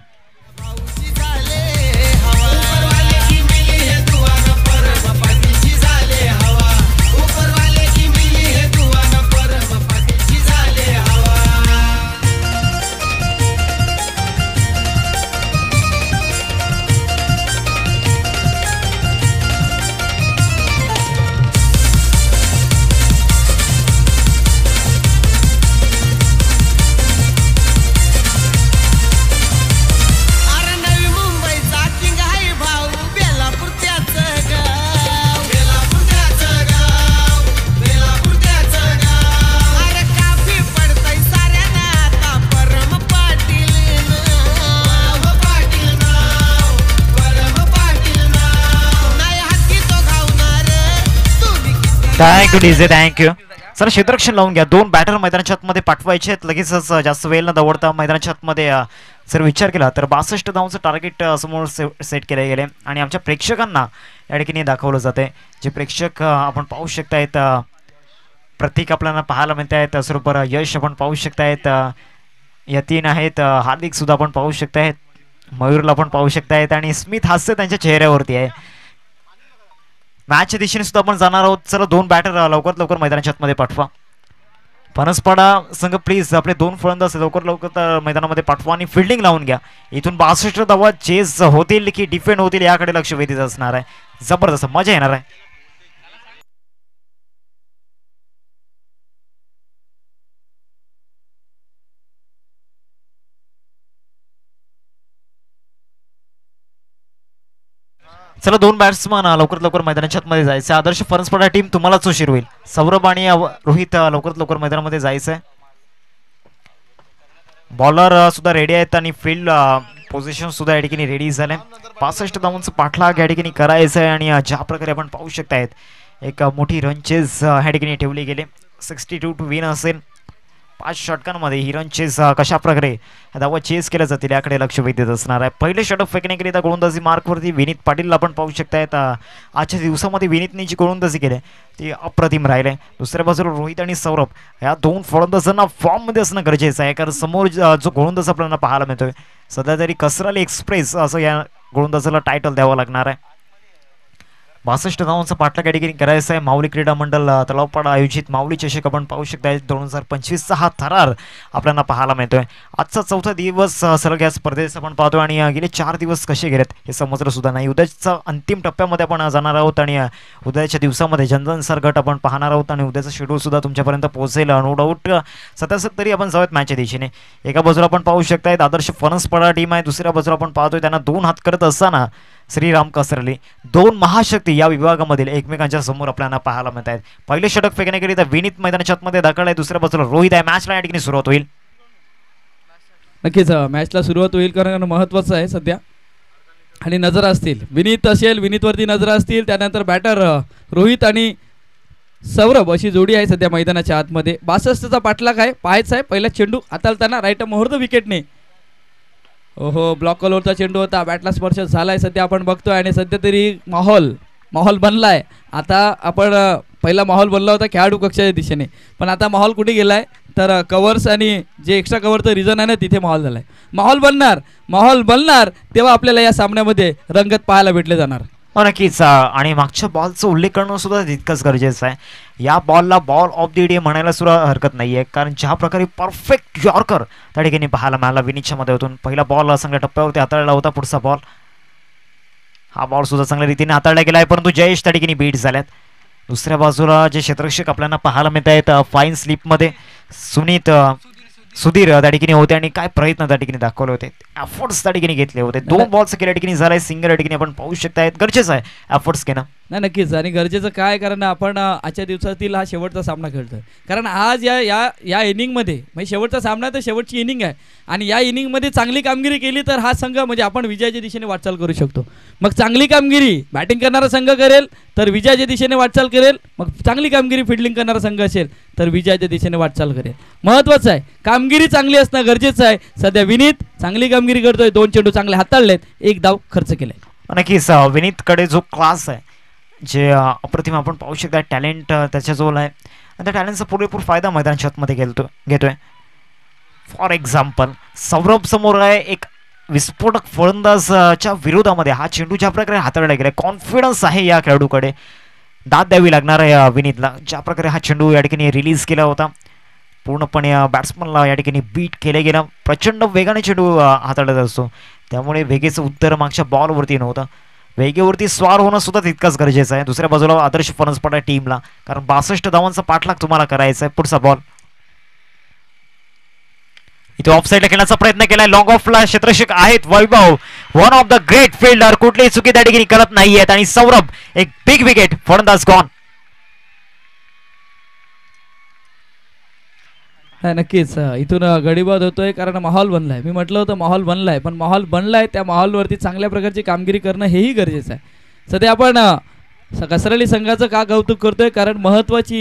Thank you DJ, thank you sir. क्षेत्ररक्षण लावून घ्या. 2 बॅटर मैदानाच्या आतमध्ये पाठवायचे आहेत लगेचच, जास्त वेळ न दवडता मैदानाच्या आतमध्ये. सर विचार केला तर 62 धावांचं टार्गेट समोर सेट केले गेले आणि आमच्या प्रेक्षकांना या ठिकाणी दाखवलं जाते. जे प्रेक्षक आपण पाहू शकतायत प्रतीक आपल्याला पाहायला मिळत आहेत. त्याचबरोबर यश आपण पाहू शकतायत, यतीन आहेत, हार्दिक सुद्धा आपण पाहू शकतायत, मयूरला पण पाहू शकतायत आणि स्मित हास्य त्यांच्या चेहऱ्यावरती आहे. मॅचच्या दिशेने सुद्धा आपण जाणार आहोत. चला 2 बॅटर लवकरात लवकर मैदानाच्या आतमध्ये पाठवा. फणसपाडा संघ प्लीज आपले 2 फलंदाज लवकर लवकर मैदानामध्ये पाठवा आणि फिल्डिंग लावून घ्या. इथून 62 धावा चेस होतील की डिफेंड होतील याकडे लक्ष वेधित असणार आहे. जबरदस्त मजा येणार आहे. चला 2 बॅट्समन लवकरात लवकर मैदानाच्या आतमध्ये जायचं. आदर्श फणसपाडा टीम तुम्हालाच उशीर होईल. सौरभ आणि रोहित लवकरात लवकर मैदानामध्ये जायचं आहे. बॉलर सुद्धा रेडी आहेत आणि फील्ड पोझिशन सुद्धा या ठिकाणी रेडी झाले. 65 धावांचं पाठलाग या ठिकाणी करायचं आहे आणि ज्या प्रकारे आपण पाहू शकतायत एक मोठी रनचेज ह्या ठिकाणी ठेवली गेली. 62 टू विन असेल. 5 षटकांमध्ये ही रनचेज कशा प्रकारे धावा चेस केल्या जातील याकडे लक्ष वेधित असणार आहे. पहिले षटक फेकण्याकरिता गोलंदाजी मार्कवरती विनीत पाटीलला आपण पाहू शकतायत. आजच्या दिवसामध्ये विनीतने जी गोलंदाजी केली ती अप्रतिम राहिले. दुसऱ्या बाजूला रोहित आणि सौरभ या 2 फलंदाजांना फॉर्ममध्ये असणं गरजेचं आहे, कारण समोर जो गोलंदाज आपल्याला पाहायला मिळतोय सध्या तरी कसराली एक्सप्रेस असं या गोलंदाजाला टायटल द्यावं लागणार आहे. 62 धावांचा पाठलाग या ठिकाणी करायचा आहे. माऊली क्रीडा मंडळ तलावपाडा आयोजित माऊली चषक आपण पाहू शकता. 2025चा हा थरार आपल्याला पाहायला मिळतोय. आजचा 4था दिवस सलग या स्पर्धेचा आपण पाहतोय आणि गेले 4 दिवस कसे गेलेत हे समजलं सुद्धा नाही. उद्याच्या अंतिम टप्प्यामध्ये आपण जाणार आहोत आणि उद्याच्या दिवसामध्ये जनधनसर गट आपण पाहणार आहोत आणि उद्याचं शेड्यूल सुद्धा तुमच्यापर्यंत पोहोचेल. नो डाऊट सतत तरी आपण जाऊयात मॅचच्या दिशेने. एका बाजूला आपण पाहू शकतायत आदर्श फणसपाडा टीम आहे, दुसऱ्या बाजूला आपण पाहतोय त्यांना 2 हात करत असताना श्रीराम कसरली. 2 महाशक्ती या विभागामधील एकमेकांच्या समोर आपल्याला पाहायला मिळत आहेत. पहिले षटक फेकण्याकरिता विनीत मैदानाच्या आतमध्ये दाखल आहे. दुसऱ्या बाजूला रोहित आहे. मॅचला या ठिकाणी सुरुवात होईल. नक्कीच मॅचला सुरुवात होईल कारण महत्त्वाचं आहे सध्या आणि नजर असतील विनीत असेल, विनीतवरती नजर असतील. त्यानंतर बॅटर रोहित आणि सौरभ अशी जोडी आहे सध्या मैदानाच्या आतमध्ये. 62चा पाठलाग आहे. पाहायचा आहे पहिला चेंडू हाताळताना राईट मुहूर्त विकेटने. ओहो ब्लॉक कॉलवरचा चेंडू होता, बॅटला स्पर्श झालाय सध्या आपण बघतोय आणि सध्या तरी माहोल बनलाय. आता आपण पहिला माहोल बनला होता खेळाडू कक्षाच्या दिशेने, पण आता माहोल कुठे गेलाय तर कव्हर्स आणि जे एक्स्ट्रा कव्हरचं रिझन आहे ना तिथे माहोल झालाय. माहोल बनणार तेव्हा आपल्याला या सामन्यामध्ये रंगत पाहायला भेटले जाणार. नक्कीच. आणि मागच्या बॉलचं उल्लेख करणं सुद्धा तितकंच गरजेचं आहे. या बॉलला बॉल ऑफ द डे म्हणायला सुद्धा हरकत नाही आहे, कारण ज्या प्रकारे परफेक्ट यॉर्कर त्या ठिकाणी पाहायला मिळाला विनीतच्या मध्येतून. पहिला बॉल चांगल्या टप्प्यावरती हाताळला होता. पुढचा बॉल हा बॉल सुद्धा चांगल्या रीतीने हाताळला गेला आहे, परंतु जयेश त्या ठिकाणी बीट झाल्यात. दुसऱ्या बाजूला जे क्षेत्ररक्षक आपल्याला पाहायला मिळत आहेत फाईन स्लिपमध्ये सुधीर त्या ठिकाणी होते आणि काय प्रयत्न त्या ठिकाणी दाखवले होते, एफर्ट्स त्या ठिकाणी घेतले होते. 2 बॉल्स केल्या ठिकाणी झालाय सिंगल या ठिकाणी आपण पाहू शकतायत. गरजेचं आहे एफर्ट्स घेणं. नाही नक्कीच आणि गरजेचं काय कारण आपण आजच्या दिवसातील हा शेवटचा सामना खेळतोय, कारण आज या इनिंगमध्ये म्हणजे शेवटचा सामना तर शेवटची इनिंग आहे आणि या इनिंगमध्ये चांगली कामगिरी केली तर हा संघ म्हणजे आपण विजयाच्या दिशेने वाटचाल करू शकतो. मग चांगली कामगिरी बॅटिंग करणारा संघ करेल तर विजयाच्या दिशेने वाटचाल करेल. मग चांगली कामगिरी फिल्डिंग करणारा संघ असेल तर विजयाच्या दिशेने वाटचाल करेल. महत्त्वाचं आहे कामगिरी चांगली असणं गरजेचं आहे. सध्या विनीत चांगली कामगिरी करतोय. 2 चेंडू चांगले हाताळलेत, 1 धाव खर्च केलाय. नक्कीच विनीतकडे जो क्लास आहे, जे अप्रतिम आपण पाहू शकता टॅलेंट त्याच्याजवळ आहे आणि त्या टॅलेंटचा पुरेपूर फायदा मैदानाच्या आतमध्ये घेतोय. फॉर एक्झाम्पल सौरभ समोर आहे एक विस्फोटक फलंदाजच्या विरोधामध्ये हा चेंडू ज्या प्रकारे हाताळला गेला, कॉन्फिडन्स आहे या खेळाडूकडे. दाद द्यावी लागणार आहे विनीतला. ज्या प्रकारे हा चेंडू या ठिकाणी रिलीज केला होता, पूर्णपणे बॅट्समनला या ठिकाणी बीट केले गेला. प्रचंड वेगाने चेंडू हाताळत असतो, त्यामुळे वेगेचं उत्तर मागच्या बॉलवरती नव्हतं. वेगेवरती स्वार होणं सुद्धा तितकंच गरजेचं आहे. दुसऱ्या बाजूला आदर्श फणसपाडा टीमला, कारण 62 धावांचा पाठलाग तुम्हाला करायचा आहे. पुढचा बॉल इथे ऑफ साईडला खेळण्याचा प्रयत्न केलाय. लॉंग ऑफला क्षेत्ररक्षक आहेत Vaibhav, one of the great fielder. कुठलीही चुकी त्या ठिकाणी करत नाहीयेत आणि सौरभ एक बिग विकेट. फलंदाज गॉन. नक्कीच इथून गडीबाद होतोय कारण माहोल बनलाय. मी म्हटलं होतं माहोल बनलाय, पण माहोल बनलाय त्या माहोलवरती चांगल्या प्रकारची कामगिरी करणं हेही गरजेचं आहे. सध्या आपण कसरली संघाचं का कौतुक करतोय कारण महत्त्वाच्या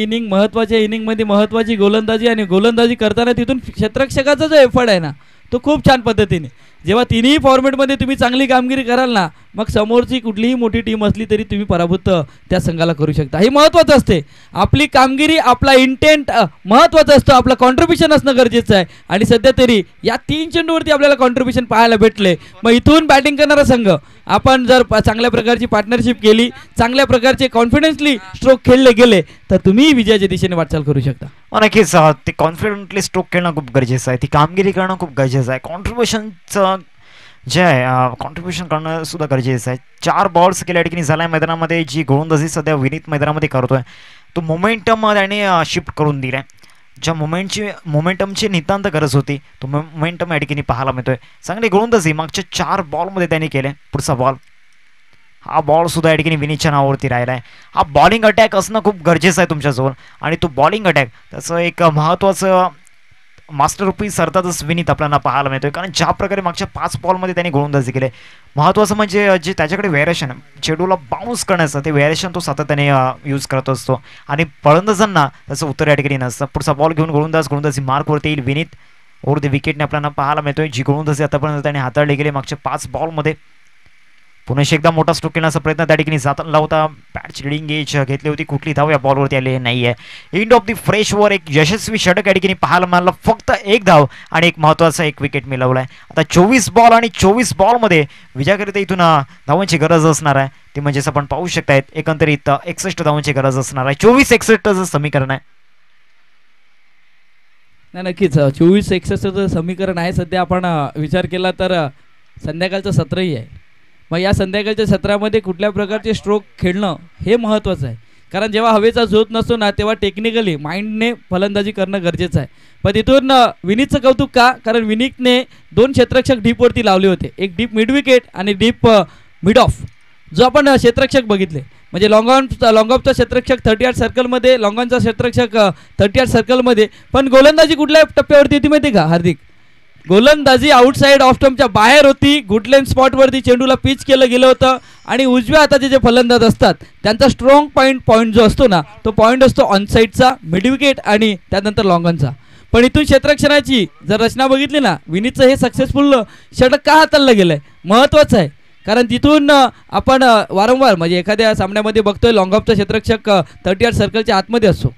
इनिंगमध्ये महत्त्वाची गोलंदाजी आणि गोलंदाजी करताना तिथून क्षेत्ररक्षकाचा जो एफर्ट आहे ना तो खूप छान पद्धतीने. जेव्हा तिन्ही फॉर्मॅटमध्ये तुम्ही चांगली कामगिरी कराल ना, मग समोरची कुठलीही मोठी टीम असली तरी तुम्ही पराभूत त्या संघाला करू शकता. हे महत्त्वाचं असते. आपली कामगिरी, आपला इंटेंट महत्त्वाचा असतो, आपलं कॉन्ट्रीब्युशन असणं गरजेचं आहे. आणि सध्या तरी या 3 चेंडूवरती आपल्याला कॉन्ट्रीब्युशन पाहायला भेटले. मग इथून बॅटिंग करणारा संघ आपण जर चांगल्या प्रकारची पार्टनरशिप केली, चांगल्या प्रकारचे कॉन्फिडन्सली स्ट्रोक खेळले गेले, तर तुम्ही विजयाच्या दिशेने वाटचाल करू शकता. नक्कीच ते कॉन्फिडेंटली स्ट्रोक खेळणं खूप गरजेचं आहे, ती कामगिरी करणं खूप गरजेचं आहे, कॉन्ट्रीब्युशनचं जे आहे कॉन्ट्रीब्युशन करणं सुद्धा गरजेचं आहे. 4 बॉल्स गेल्या ठिकाणी झाल्या मैदानामध्ये. जी गोलंदाजी सध्या विनीत मैदानामध्ये करतोय तो मोमेंटम त्याने शिफ्ट करून दिलाय. ज्या मोमेंटमची नितांत गरज होती तो मोमेंटम या ठिकाणी पाहायला मिळतोय. चांगली गोलंदाजी मागच्या 4 बॉलमध्ये त्यांनी केले. पुढचा बॉल, हा बॉल सुद्धा या ठिकाणी विनीतच्या नावावरती राहिला आहे. हा बॉलिंग अटॅक असणं खूप गरजेचं आहे तुमच्याजवळ, आणि तो बॉलिंग अटॅक त्याचं एक महत्त्वाचं मास्टरपीस अर्थातच विनीत आपल्याला पाहायला मिळतोय. कारण ज्या प्रकारे मागच्या 5 बॉलमध्ये त्यांनी गोलंदाजी केली, महत्त्वाचं म्हणजे जे त्याच्याकडे व्हेरिएशन चेंडूला बाउन्स करण्याचं ते व्हेरिएशन तो सातत्याने यूज करत असतो, आणि फलंदाजांना त्याचं उत्तर या ठिकाणी नसतं. पुढचा बॉल घेऊन गोलंदाजी मार्कवरती येईल. विनीत ओव्हर द विकेटने आपल्याला पाहायला मिळतोय. जी गोलंदाजी आतापर्यंत त्याने हाताळली गेली मागच्या 5 बॉलमध्ये. पुन्हा एकदा मोठा स्ट्रोक करण्याचा प्रयत्न त्या ठिकाणी जाताना होता. बॅटची लिडिंग एज घेतली होती, कुठली धाव या बॉलवरती आली नाही आहे. End of the fresh over, एक यशस्वी षटक या ठिकाणी पाहायला मिळालं. फक्त 1 धाव आणि एक महत्त्वाचा 1 विकेट मिळवला आहे. आता 24 बॉल आणि 24 बॉलमध्ये विजयाकरिता इथून धावांची गरज असणार आहे. ती म्हणजेच आपण पाहू शकतायत एकंदरीत 61 धावांची गरज असणार आहे. 24-61चं समीकरण आहे. नाही, नक्कीच 24-61चं समीकरण आहे. सध्या आपण विचार केला तर संध्याकाळचं सत्रही आहे. मग या संध्याकाळच्या सत्रामध्ये कुठल्या प्रकारचे स्ट्रोक खेळणं हे महत्त्वाचं आहे. कारण जेव्हा हवेचा झोत नसतो ना, तेव्हा टेक्निकली माइंडने फलंदाजी करणं गरजेचं आहे. पण तिथून विनीतचं कौतुक का, कारण विनीतने 2 क्षेत्ररक्षक डीपवरती लावले होते. एक डीप मिड विकेट आणि डीप मिड ऑफ. जो आपण क्षेत्ररक्षक बघितले म्हणजे लॉंग ऑफचा क्षेत्ररक्षक 30 सर्कलमध्ये, लॉंग ऑनचा क्षेत्ररक्षक 30 सर्कलमध्ये. पण गोलंदाजी कुठल्या टप्प्यावरती होती माहिती का हार्दिक? गोलंदाजी आउटसाईड ऑफ स्टंपच्या बाहेर होती. गुड लेन स्पॉटवरती चेंडूला पिच केलं गेलं होतं, आणि उजव्या हाताचे जे फलंदाज असतात त्यांचा स्ट्रॉंग पॉईंट जो असतो ना, तो पॉईंट असतो ऑनसाईडचा, मिड विकेट आणि त्यानंतर लॉंग ऑनचा. पण इथून क्षेत्ररक्षणाची जर रचना बघितली ना, विनीतचं हे सक्सेसफुल षटक का हाताळलं गेलं आहे महत्त्वाचं आहे. कारण तिथून आपण वारंवार म्हणजे एखाद्या सामन्यामध्ये बघतोय लॉंग ऑफचा क्षेत्ररक्षक 30 सर्कलच्या आतमध्ये असतो,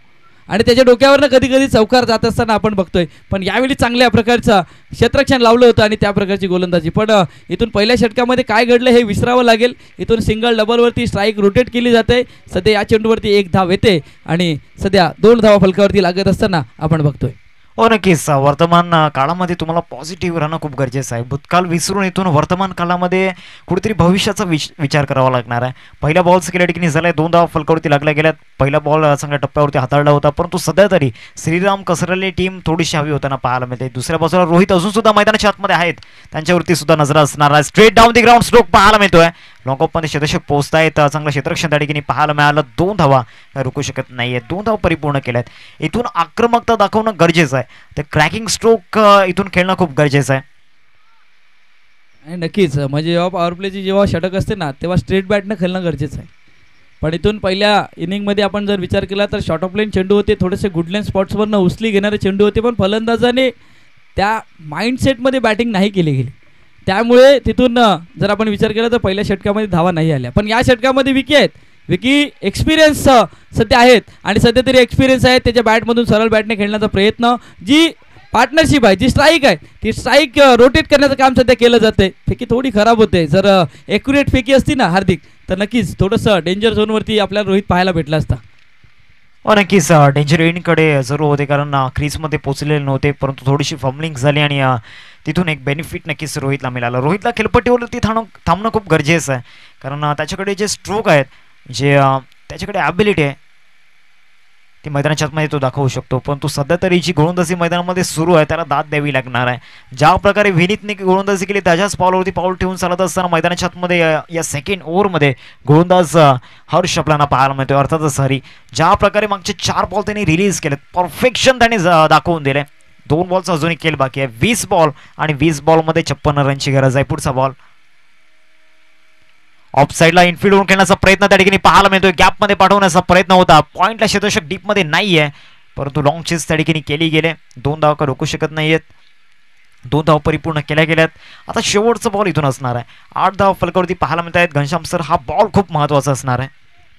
आणि त्याच्या डोक्यावरनं कधी कधी चौकार जात असताना आपण बघतोय. पण यावेळी चांगल्या प्रकारचं क्षेत्ररक्षण लावलं होतं आणि त्या प्रकारची गोलंदाजी. पण इथून पहिल्या षटकामध्ये काय घडलं हे विसरावं लागेल. इथून सिंगल डबलवरती स्ट्राईक रोटेट केली जाते. सध्या या चेंडूवरती 1 धाव येते आणि सध्या 2 धावा फलकावरती लागत असताना आपण बघतोय. हो, नक्कीच वर्तमान काळामध्ये तुम्हाला पॉझिटिव्ह राहणं खूप गरजेचं आहे. भूतकाळ विसरून इथून वर्तमान काळामध्ये कुठेतरी भविष्याचा विचार करावा लागणार आहे. पहिल्या बॉल्स केल्या ठिकाणी झाल्या, 2 धावा फलकावरती लागल्या गेल्यात. पहिला बॉल चांगल्या टप्प्यावरती हाताळला होता, परंतु सध्या तरी श्रीराम कसरले टीम थोडीशी हवी होताना पाहायला मिळते. दुसऱ्या बाजूला रोहित अजून सुद्धा मैदानाच्या आतमध्ये आहेत, त्यांच्यावरती सुद्धा नजर असणार आहे. Straight down the ground stroke पाहायला मिळतोय. लॉंग ऑफमध्ये क्षेत्ररक्षक पोहोचतायत. चांगलं क्षेत्ररक्षण त्या ठिकाणी पाहायला मिळालं. 2 धावा रोखू शकत नाहीये, 2 धावा परिपूर्ण केल्यात. इथून आक्रमकता दाखवणं गरजेचं आहे. ते क्रॅकिंग स्ट्रोक इथून खेळणं खूप गरजेचं आहे. आणि नक्कीच म्हणजे जेव्हा पॉवर प्लेची जेव्हा षटक असते ना, तेव्हा स्ट्रेट बॅटनं खेळणं गरजेचं आहे. पण इथून पहिल्या इनिंगमध्ये आपण जर विचार केला तर शॉर्ट ऑफ लेन चेंडू होते, थोडेसे गुडलेन स्पॉट्सवरनं उचली घेणारे चेंडू होते, पण फलंदाजाने त्या माइंडसेटमध्ये बॅटिंग नाही केली गेली. त्यामुळे तिथून जर आपण विचार केला तर पहिल्या षटकामध्ये धावा नाही आल्या. पण या षटकामध्ये विकी आहेत. विकी एक्सपिरियन्स सध्या आहेत, आणि सध्या तरी एक्सपिरियन्स आहेत. त्याच्या बॅटमधून सरळ बॅटने खेळण्याचा प्रयत्न, जी पार्टनरशिप आहे, जी स्ट्राईक आहे, ती स्ट्राईक रोटेट करण्याचं काम सध्या केलं जाते. फेकी थोडी खराब होते. जर ॲक्युरेट फेकी असती ना हार्दिक, तर नक्कीच थोडंसं डेंजर झोनवरती आपल्याला रोहित पाहायला भेटला असता. नक्कीच डेंजर एंडकडे जरूर होते, कारण क्रीजमध्ये पोचलेले नव्हते, परंतु थोडीशी फंबलिंग झाली आणि तिथून एक बेनिफिट नक्कीच रोहितला मिळालं. रोहितला खेळपट्टीवरती थांबणं खूप गरजेचं आहे, कारण त्याच्याकडे जे स्ट्रोक आहेत, जे त्याच्याकडे ॲबिलिटी आहे, ती मैदानाच्या आतमध्ये तो दाखवू शकतो. पण तो सध्या तरी जी गोलंदाजी मैदानामध्ये सुरू आहे त्याला दाद द्यावी लागणार आहे. ज्या प्रकारे विनीतने गोलंदाजी केली त्याच्याच पावलावरती पाऊल ठेवून चालत असताना मैदानाच्या आतमध्ये या 2nd ओव्हरमध्ये गोलंदाज हर्ष आपल्याला पाहायला मिळतोय, अर्थातच हरी. ज्या प्रकारे मागचे 4 बॉल त्यांनी रिलीज केलेत, परफेक्शन त्याने दाखवून दिले. 2 बॉलचा अजून एक खेळ बाकी आहे. 20 बॉल आणि 20 बॉलमध्ये 56 रनची गरज आहे. पुढचा बॉल ऑफ साईडला इनफिल्ड होऊन खेळण्याचा प्रयत्न त्या ठिकाणी पाहायला मिळतोय. गॅपमध्ये पाठवण्याचा प्रयत्न होता. पॉईंटला क्षेत्ररक्षक डीपमध्ये नाही आहे, परंतु लॉंग चेस त्या ठिकाणी केली गेले. 2 धावा रोखू शकत नाहीयेत. 2 धावा परिपूर्ण केल्या गेल्यात. आता शेवटचा बॉल इथून असणार आहे. 8 धावा फलकावरती पाहायला मिळत आहेत. घनश्याम सर, हा बॉल खूप महत्त्वाचा असणार आहे.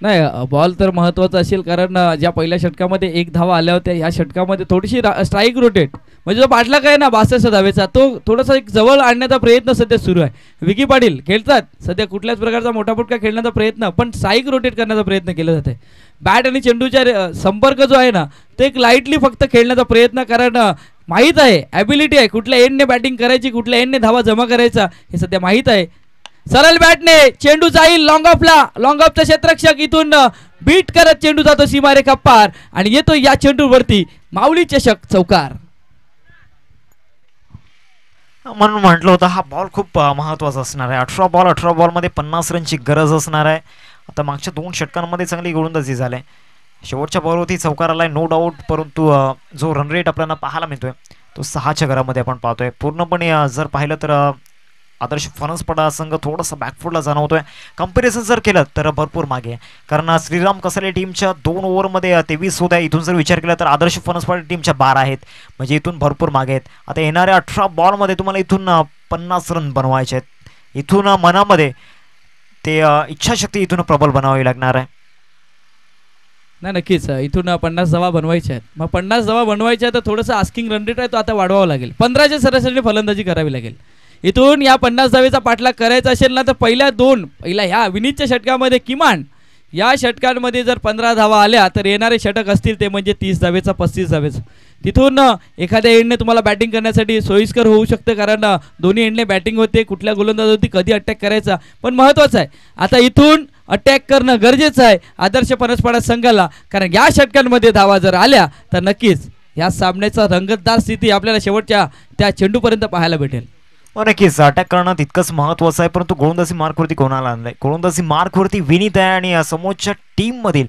नाही, बॉल तर महत्त्वाचा असेल, कारण ज्या पहिल्या षटकामध्ये 1 धावा आल्या होत्या, या षटकामध्ये थोडीशी स्ट्राईक रोटेट म्हणजे जो पाठला काय ना 62 धावेचा, तो थोडासा एक जवळ आणण्याचा प्रयत्न सध्या सुरू आहे. विकी पाटील खेळतात सध्या, कुठल्याच प्रकारचा मोठा फटका खेळण्याचा प्रयत्न, पण स्ट्राईक रोटेट करण्याचा प्रयत्न केला जाते. बॅट आणि चेंडूच्या संपर्क जो आहे ना, ते एक लाईटली फक्त खेळण्याचा प्रयत्न, कारण माहीत आहे, ॲबिलिटी आहे कुठल्या एंडने बॅटिंग करायची, कुठल्या एंडने धावा जमा करायचा हे सध्या माहीत आहे. सरळ बॅटने चेंडू जाईल लॉंग ऑफला, लॉंग ऑफचा क्षेत्ररक्षक इथून बीट करत चेंडू जातो सीमारेखा पार आणि येतो या चेंडूवरती माऊली चषक चौकार. म्हणून म्हटलं होतं हा बॉल खूप महत्त्वाचा असणार आहे. 18 बॉलमध्ये 50 रनची गरज असणार आहे. आता मागच्या 2 षटकांमध्ये चांगली गोलंदाजी झाली. शेवटच्या बॉलवरती चौकार आलाय नो डाऊट, परंतु जो रन रेट आपल्याला पाहायला मिळतोय तो 6च्या घरामध्ये आपण पाहतोय. पूर्णपणे जर पाहिलं तर आदर्श फणसपडा संघ थोडासा बॅकफुटला जाणवतोय. कंपॅरिझन जर केलं तर भरपूर मागे आहे, कारण श्रीराम कसाले टीमच्या 2 ओव्हरमध्ये 23 होत आहे. इथून जर विचार केला तर आदर्श फणसपडा टीमच्या 12 आहेत, म्हणजे इथून भरपूर मागे आहेत. आता येणाऱ्या 18 बॉलमध्ये तुम्हाला इथून 50 रन बनवायचे आहेत. इथून मनामध्ये ते इच्छाशक्ती इथून प्रबल बनावी लागणार आहे. नाही, नक्कीच इथून 50 धावा बनवायच्या आहेत. मग 50 धावा बनवायच्या तर थोडंसं आस्किंग रन रेट आहे तो आता वाढवावा लागेल. 15च्या सरासरीने फलंदाजी करावी लागेल. इथून या 50 धावेचा पाठलाग करायचा असेल ना, तर पहिल्या ह्या विनीतच्या षटकामध्ये किमान या षटकांमध्ये जर 15 धावा आल्या तर येणारे षटक असतील ते म्हणजे 30 धावेचा 35 धावेचा. तिथून एखाद्या एंडने तुम्हाला बॅटिंग करण्यासाठी सोयीस्कर होऊ शकतं, कारण दोन्ही एंडने बॅटिंग होते, कुठल्या गोलंदाजावरती कधी अटॅक करायचा. पण महत्त्वाचं आहे आता इथून अटॅक करणं गरजेचं आहे आदर्श फणसपडा संघाला, कारण या षटकांमध्ये धावा जर आल्या तर नक्कीच या सामन्याचा रंगतदार स्थिती आपल्याला शेवटच्या त्या चेंडूपर्यंत पाहायला भेटेल. नक्कीच अटॅक करणं तितकंच महत्त्वाचं आहे, परंतु गोलंदाजी मार्कवरती कोणाला आणलंय? गोलंदाजी मार्कवरती विनीत आहे आणि समोरच्या टीममधील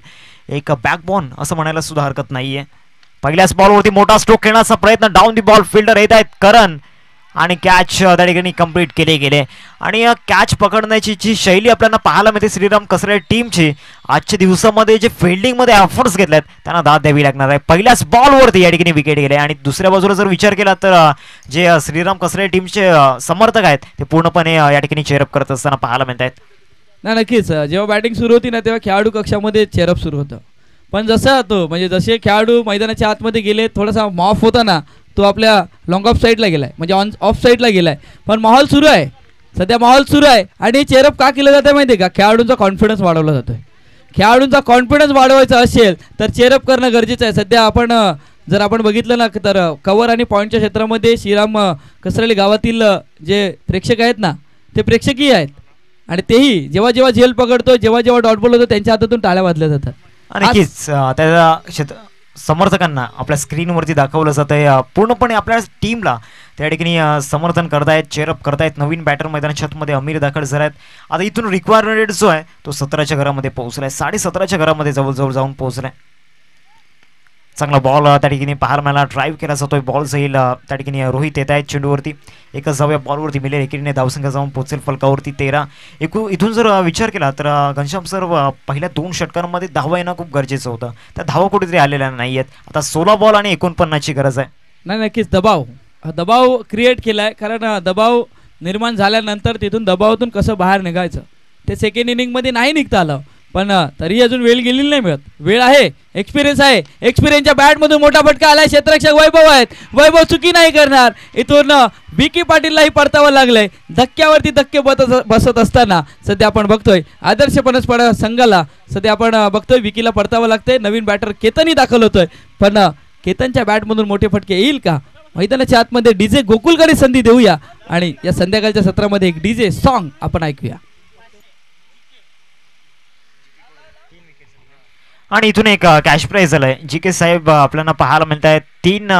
एक बॅकबोन असं म्हणायला सुद्धा हरकत नाहीये. पहिल्याच बॉलवरती मोठा स्ट्रोक खेळण्याचा प्रयत्न, डाऊन दी बॉल फिल्डर येत आहेत करण आणि कॅच त्या ठिकाणी कंप्लीट केले गेले. आणि कॅच पकडण्याची जी शैली आपल्याला पाहायला मिळते श्रीराम कसरे टीमची, आजच्या दिवसामध्ये जे फिल्डिंगमध्ये एफर्ट्स घेतलेत त्यांना दाद द्यावी लागणार आहे. पहिल्याच बॉलवरती या ठिकाणी विकेट गेले आणि दुसऱ्या बाजूला जर विचार केला तर जे श्रीराम कसरे टीमचे समर्थक आहेत ते पूर्णपणे या ठिकाणी चेअरअप करत असताना पाहायला मिळत आहेत. नाही, नक्कीच जेव्हा बॅटिंग सुरू होती ना तेव्हा खेळाडू कक्षामध्ये चेअरअप सुरू होतं, पण जसं तो म्हणजे जसे खेळाडू मैदानाच्या आतमध्ये गेले थोडासा मॉफ होता ना, तो आपल्या लॉंग ऑफ साईडला गेलाय, म्हणजे ऑफ साईडला गेलाय. पण माहोल सुरू आहे, सध्या माहोल सुरू आहे. आणि चेअरअप का केलं जातं माहिती आहे का? खेळाडूंचा कॉन्फिडन्स वाढवला जातोय. खेळाडूंचा कॉन्फिडन्स वाढवायचा असेल तर चेअरअप करणं गरजेचं आहे. सध्या आपण जर आपण बघितलं ना तर कव्हर आणि पॉईंटच्या क्षेत्रामध्ये श्रीराम कसरली गावातील जे प्रेक्षक आहेत ना ते प्रेक्षकीय आहेत, आणि तेही जेव्हा जेव्हा झेल पकडतो, जेव्हा जेव्हा डॉट बॉल होतो त्यांच्या हातातून टाळ्या वाजल्या जातात. नक्कीच त्या समर्थकांना आपल्या स्क्रीनवरती दाखवलं जात आहे, पूर्णपणे आपल्या टीमला त्या ठिकाणी समर्थन करतायत, चेअरअप करतायत. नवीन बॅटर मैदानाच्या छतमध्ये अमीर दाखल झाला आहेत. आता इथून रिक्वायरमेंट जो आहे तो 17च्या घरामध्ये पोहोचलाय, 17.5च्या घरामध्ये जवळजवळ जाऊन पोहोचलाय. चांगला बॉल त्या ठिकाणी पाहायला मिळाला, ड्राईव्ह केला जातोय, बॉल जाईल त्या ठिकाणी रोहित येत आहेत चेंडूवरती. एकच जाऊया बॉलवरती मिळेल एकीने धावसंख्या जाऊन पोहोचेल फलकावरती 13. इथून जर विचार केला तर घनश्याम सर पहिल्या 2 षटकांमध्ये धावा येणं खूप गरजेचं होतं, त्या धावा कुठेतरी आलेल्या नाही आहेत. आता 16 बॉल आणि 49ची गरज आहे. नाही, नक्कीच दबाव क्रिएट केला आहे, कारण दबाव निर्माण झाल्यानंतर तिथून दबावातून कसं बाहेर निघायचं ते सेकंड इनिंगमध्ये नाही निघता आलं, पण तरी अजून वेळ गेलेली नाही मिळत. वेळ आहे, एक्सपिरियन्स आहे, एक्सपिरियन्सच्या बॅटमधून मोठा फटका आलाय. क्षेत्ररक्षक वैभव आहेत, वैभव चुकी नाही करणार. इथून विकी पाटीललाही परतावं लागलंय. धक्क्यावरती धक्के बसत असताना सध्या आपण बघतोय आदर्श फणसपडा संघाला सध्या आपण बघतोय विकीला परतावं लागतंय. नवीन बॅटर केतनही दाखल होतोय, पण केतनच्या बॅटमधून मोठे फटके येईल का? मैदानाच्या आतमध्ये डीजे गोकुलकडे संधी देऊया आणि या संध्याकाळच्या सत्रामध्ये एक डीजे सॉन्ग आपण ऐकूया. आणि इथून एक कॅश प्राईज झालंय. जी.के. साहेब आपल्याला पाहायला मिळत आहेत 3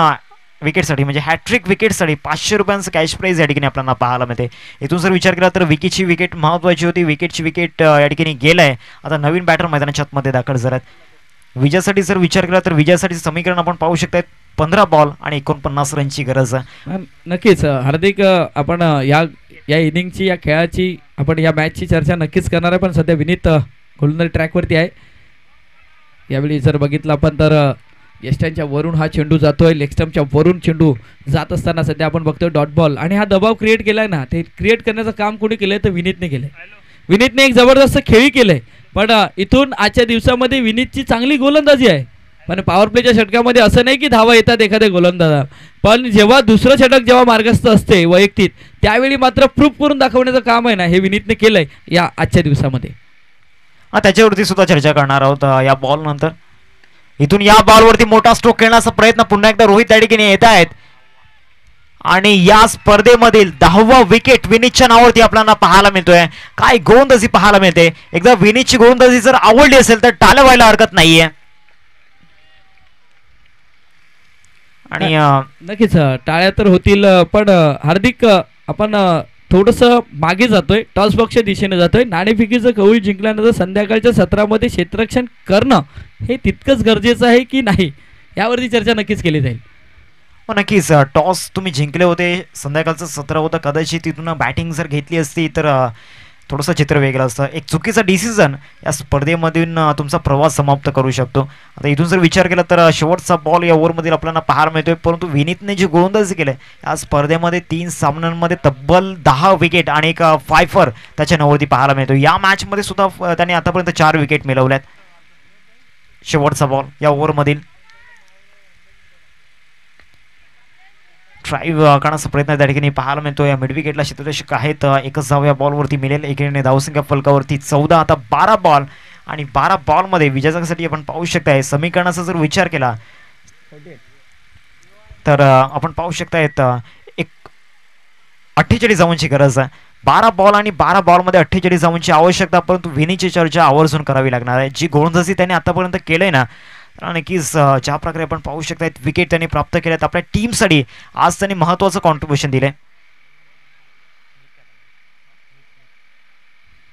विकेटसाठी, म्हणजे हॅट्रिक विकेटसाठी 500 रुपयांचं कॅश प्राईज या ठिकाणी आपल्याला पाहायला मिळते. इथून जर विचार केला तर विकीची विकेट महत्त्वाची होती, विकेटची विकेट या ठिकाणी गेलाय. आता नवीन बॅटर मैदानाच्या आतमध्ये दाखल झालात. विजयासाठी जर विचार केला तर विजयासाठी समीकरण आपण पाहू शकतात 15 बॉल आणि 49 रनची गरज आहे. नक्कीच हार्दिक, आपण या इनिंगची या खेळाची आपण या मॅचची चर्चा नक्कीच करणार आहे, पण सध्या विनीत गोलंदाजी ट्रॅकवरती आहे. यावेळी जर बघितलं आपण तर यष्ट्यांच्या वरून हा चेंडू जातोय, लेगस्टम्पच्या वरून चेंडू जात असताना सध्या आपण बघतोय डॉट बॉल. आणि हा दबाव क्रिएट केलाय ना, ते क्रिएट करण्याचं काम कोणी केलंय तर विनीतने केलंय. विनीतने एक जबरदस्त खेळी केलंय. पण इथून आजच्या दिवसामध्ये विनीतची चांगली गोलंदाजी आहे. पण पॉवर प्लेच्या षटकामध्ये असं नाही की धावा येतात एखाद्या गोलंदाजा, पण जेव्हा दुसरं षटक जेव्हा मार्गस्थ असते वैयक्तिक, त्यावेळी मात्र प्रूफ करून दाखवण्याचं काम आहे ना, हे विनीतने केलंय या आजच्या दिवसामध्ये. त्याच्यावरती सुद्धा चर्चा करणार आहोत या बॉल नंतर. इथून या बॉलवरती मोठा स्ट्रोक खेळण्याचा प्रयत्न पुन्हा एकदा रोहित त्या ठिकाणी येत आहेत. आणि या स्पर्धेमधील 10वा विकेट विनीतच्या नावावरती आपल्याला पाहायला मिळतोय. काय गोलंदाजी पाहायला मिळते. एकदा विनीतची गोलंदाजी जर आवडली असेल तर टाळ्या व्हायला हरकत नाहीये. आणि नक्कीच टाळ्या तर होतील, पण हार्दिक आपण थोडंसं मागे जातोय, टॉस बॉक्सच्या दिशेने जातोय. नाणेफेकीचं कौल जिंकल्यानंतर संध्याकाळच्या सत्रामध्ये क्षेत्ररक्षण करणं हे तितकंच गरजेचं आहे की नाही, यावरती चर्चा नक्कीच केली जाईल. नक्कीच टॉस तुम्ही जिंकले होते, संध्याकाळचं सत्र होतं, कदाचित तिथून बॅटिंग जर घेतली असती तर थोडंसं चित्र वेगळं असतं. एक चुकीचा डिसिजन या स्पर्धेमधून तुमचा प्रवास समाप्त करू शकतो. आता इथून जर विचार केला तर शेवटचा बॉल या ओव्हरमधील आपल्याला पाहायला मिळतोय, परंतु विनीतने जे गोलंदाजी केलं या स्पर्धेमध्ये 3 सामन्यांमध्ये तब्बल 10 विकेट आणि एक फायफर त्याच्या नावावरती पाहायला मिळतो. या मॅचमध्ये सुद्धा त्याने आतापर्यंत 4 विकेट मिळवल्यात. शेवटचा बॉल या ओव्हरमधील ड्राईव्ह करण्याचा प्रयत्न त्या ठिकाणी पाहायला मिळतो. या मिड विकेटला क्षेत्ररक्षक आहेत, एकच धाव या बॉलवरती मिळेल. एकीकडे धावसंख्या फलकावरती 14, आता 12 बॉल आणि 12 बॉलमध्ये विजयासाठी आपण पाहू शकताय. समीकरणाचा जर विचार केला तर आपण पाहू शकताय एक 48 धावांची गरज आहे. 12 बॉल आणि 12 बॉलमध्ये 48 धावांची आवश्यकता, परंतु विनीची चर्चा आवर्जून करावी लागणार आहे. जी गोलंदाजी त्याने आतापर्यंत केलंय ना, नक्कीच ज्या प्रकारे आपण पाहू शकता विकेट त्यांनी प्राप्त केल्यात आपल्या टीमसाठी, आज त्यांनी महत्त्वाचं कॉन्ट्रीब्युशन दिलंय.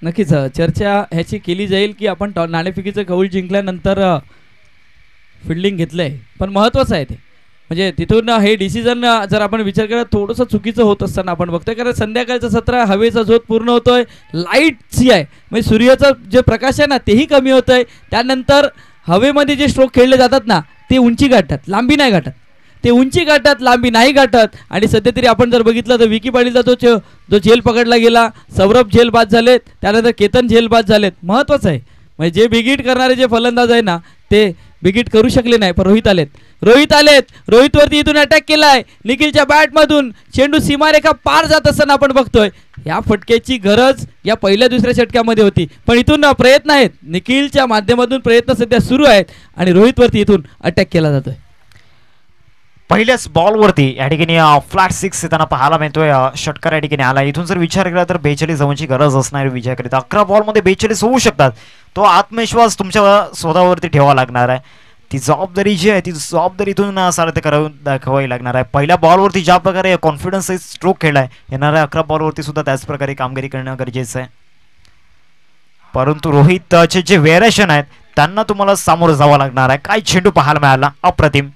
नक्कीच चर्चा ह्याची केली जाईल की आपण नाणेफेकीचं कौल जिंकल्यानंतर फिल्डिंग घेतलंय, पण महत्त्वाचं आहे ते. म्हणजे तिथून हे डिसिजन जर आपण विचार केला थोडंसं चुकीचं होत असताना आपण बघतोय, कारण संध्याकाळचं सत्र हवेचा झोत पूर्ण होतोय, लाईटची आहे म्हणजे सूर्याचं जे प्रकाश आहे ना तेही कमी होत आहे. त्यानंतर हवेमध्ये जे स्ट्रोक खेळले जातात ना ते उंची गाठतात, लांबी नाही गाठत. ते उंची गाठतात, लांबी नाही गाठत. आणि सध्या तरी आपण जर बघितलं तर विकी पाटीलचा जो झेल पकडला गेला, सौरभ झेल बाद झालेत, त्यानंतर केतन झेल बाद झालेत. महत्त्वाचं आहे म्हणजे जे बिगिट करणारे जे फलंदाज आहे ना ते बिगिट करू शकले नाही, पण रोहित आलेत. रोहितवरती इथून अटॅक केलाय. निखिलच्या बॅटमधून चेंडू सीमारेखा पार जात असताना आपण बघतोय या फटक्याची गरज या पहिल्या दुसऱ्या षटकामध्ये होती, पण इथून प्रयत्न आहेत, निखिलच्या माध्यमातून प्रयत्न सध्या सुरू आहेत आणि रोहितवरती इथून अटॅक केला जातोय. पहिल्याच बॉलवरती या ठिकाणी फ्लॅट 6 येताना पाहायला मिळतोय. षटकार या ठिकाणी आला. इथून जर विचार केला तर 42 धावांची गरज असणार विजयाकरिता. 11 बॉलमध्ये 42 होऊ शकतात. तो आत्मविश्वास तुमच्या स्वतःवरती ठेवावा लागणार आहे. ती जबाबदारी जी आहे ती जबाबदारी इथून सार्थ करावी दाखवावी लागणार आहे. पहिल्या बॉलवरती ज्या प्रकारे कॉन्फिडन्स स्ट्रोक खेळलाय, येणाऱ्या 11 बॉलवरती सुद्धा त्याच प्रकारे कामगिरी करणं गरजेचं आहे. परंतु रोहितचे जे व्हेरिएशन आहेत त्यांना तुम्हाला सामोरं जावं लागणार आहे. काय चेंडू पाहायला मिळाला, अप्रतिम.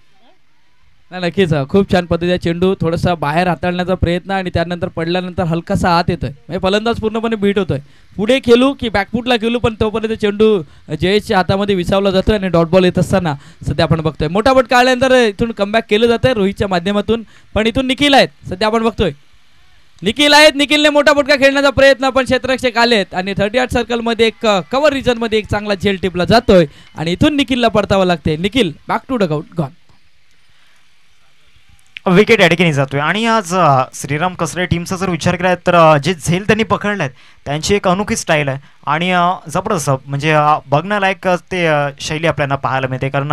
नक्कीच खूप छान पद्धतीचा चेंडू, थोडासा बाहेर हाताळण्याचा प्रयत्न आणि त्यानंतर पडल्यानंतर हलकासा आत येतोय, म्हणजे फलंदाज पूर्णपणे बीट होतोय. पुढे खेळू की बॅकफुटला खेळू, पण तोपर्यंत चेंडू जयेशच्या हातामध्ये विसावला जातोय आणि डॉट बॉल येत असताना सध्या आपण बघतोय मोठा बट काढल्यानंतर इथून कमबॅक केलं जातंय रोहितच्या माध्यमातून. पण इथून निखिल आहेत, सध्या आपण बघतोय निखिलने मोठा फटका खेळण्याचा प्रयत्न, पण क्षेत्ररक्षक आलेत आणि 38 सर्कलमध्ये एक कव्हर रिजनमध्ये एक चांगला झेल टिपला जातोय आणि इथून निखिलला परतावं लागते. Nikhil back to dugout gone. Wicket या ठिकाणी जातोय. आणि आज श्रीराम कसरे टीमचा जर विचार केला तर जे झेल त्यांनी पकडले आहेत त्यांची एक अनोखी स्टाईल आहे आणि जबरदस्त म्हणजे बघण्यालायक ते शैली आपल्याला पाहायला मिळते, कारण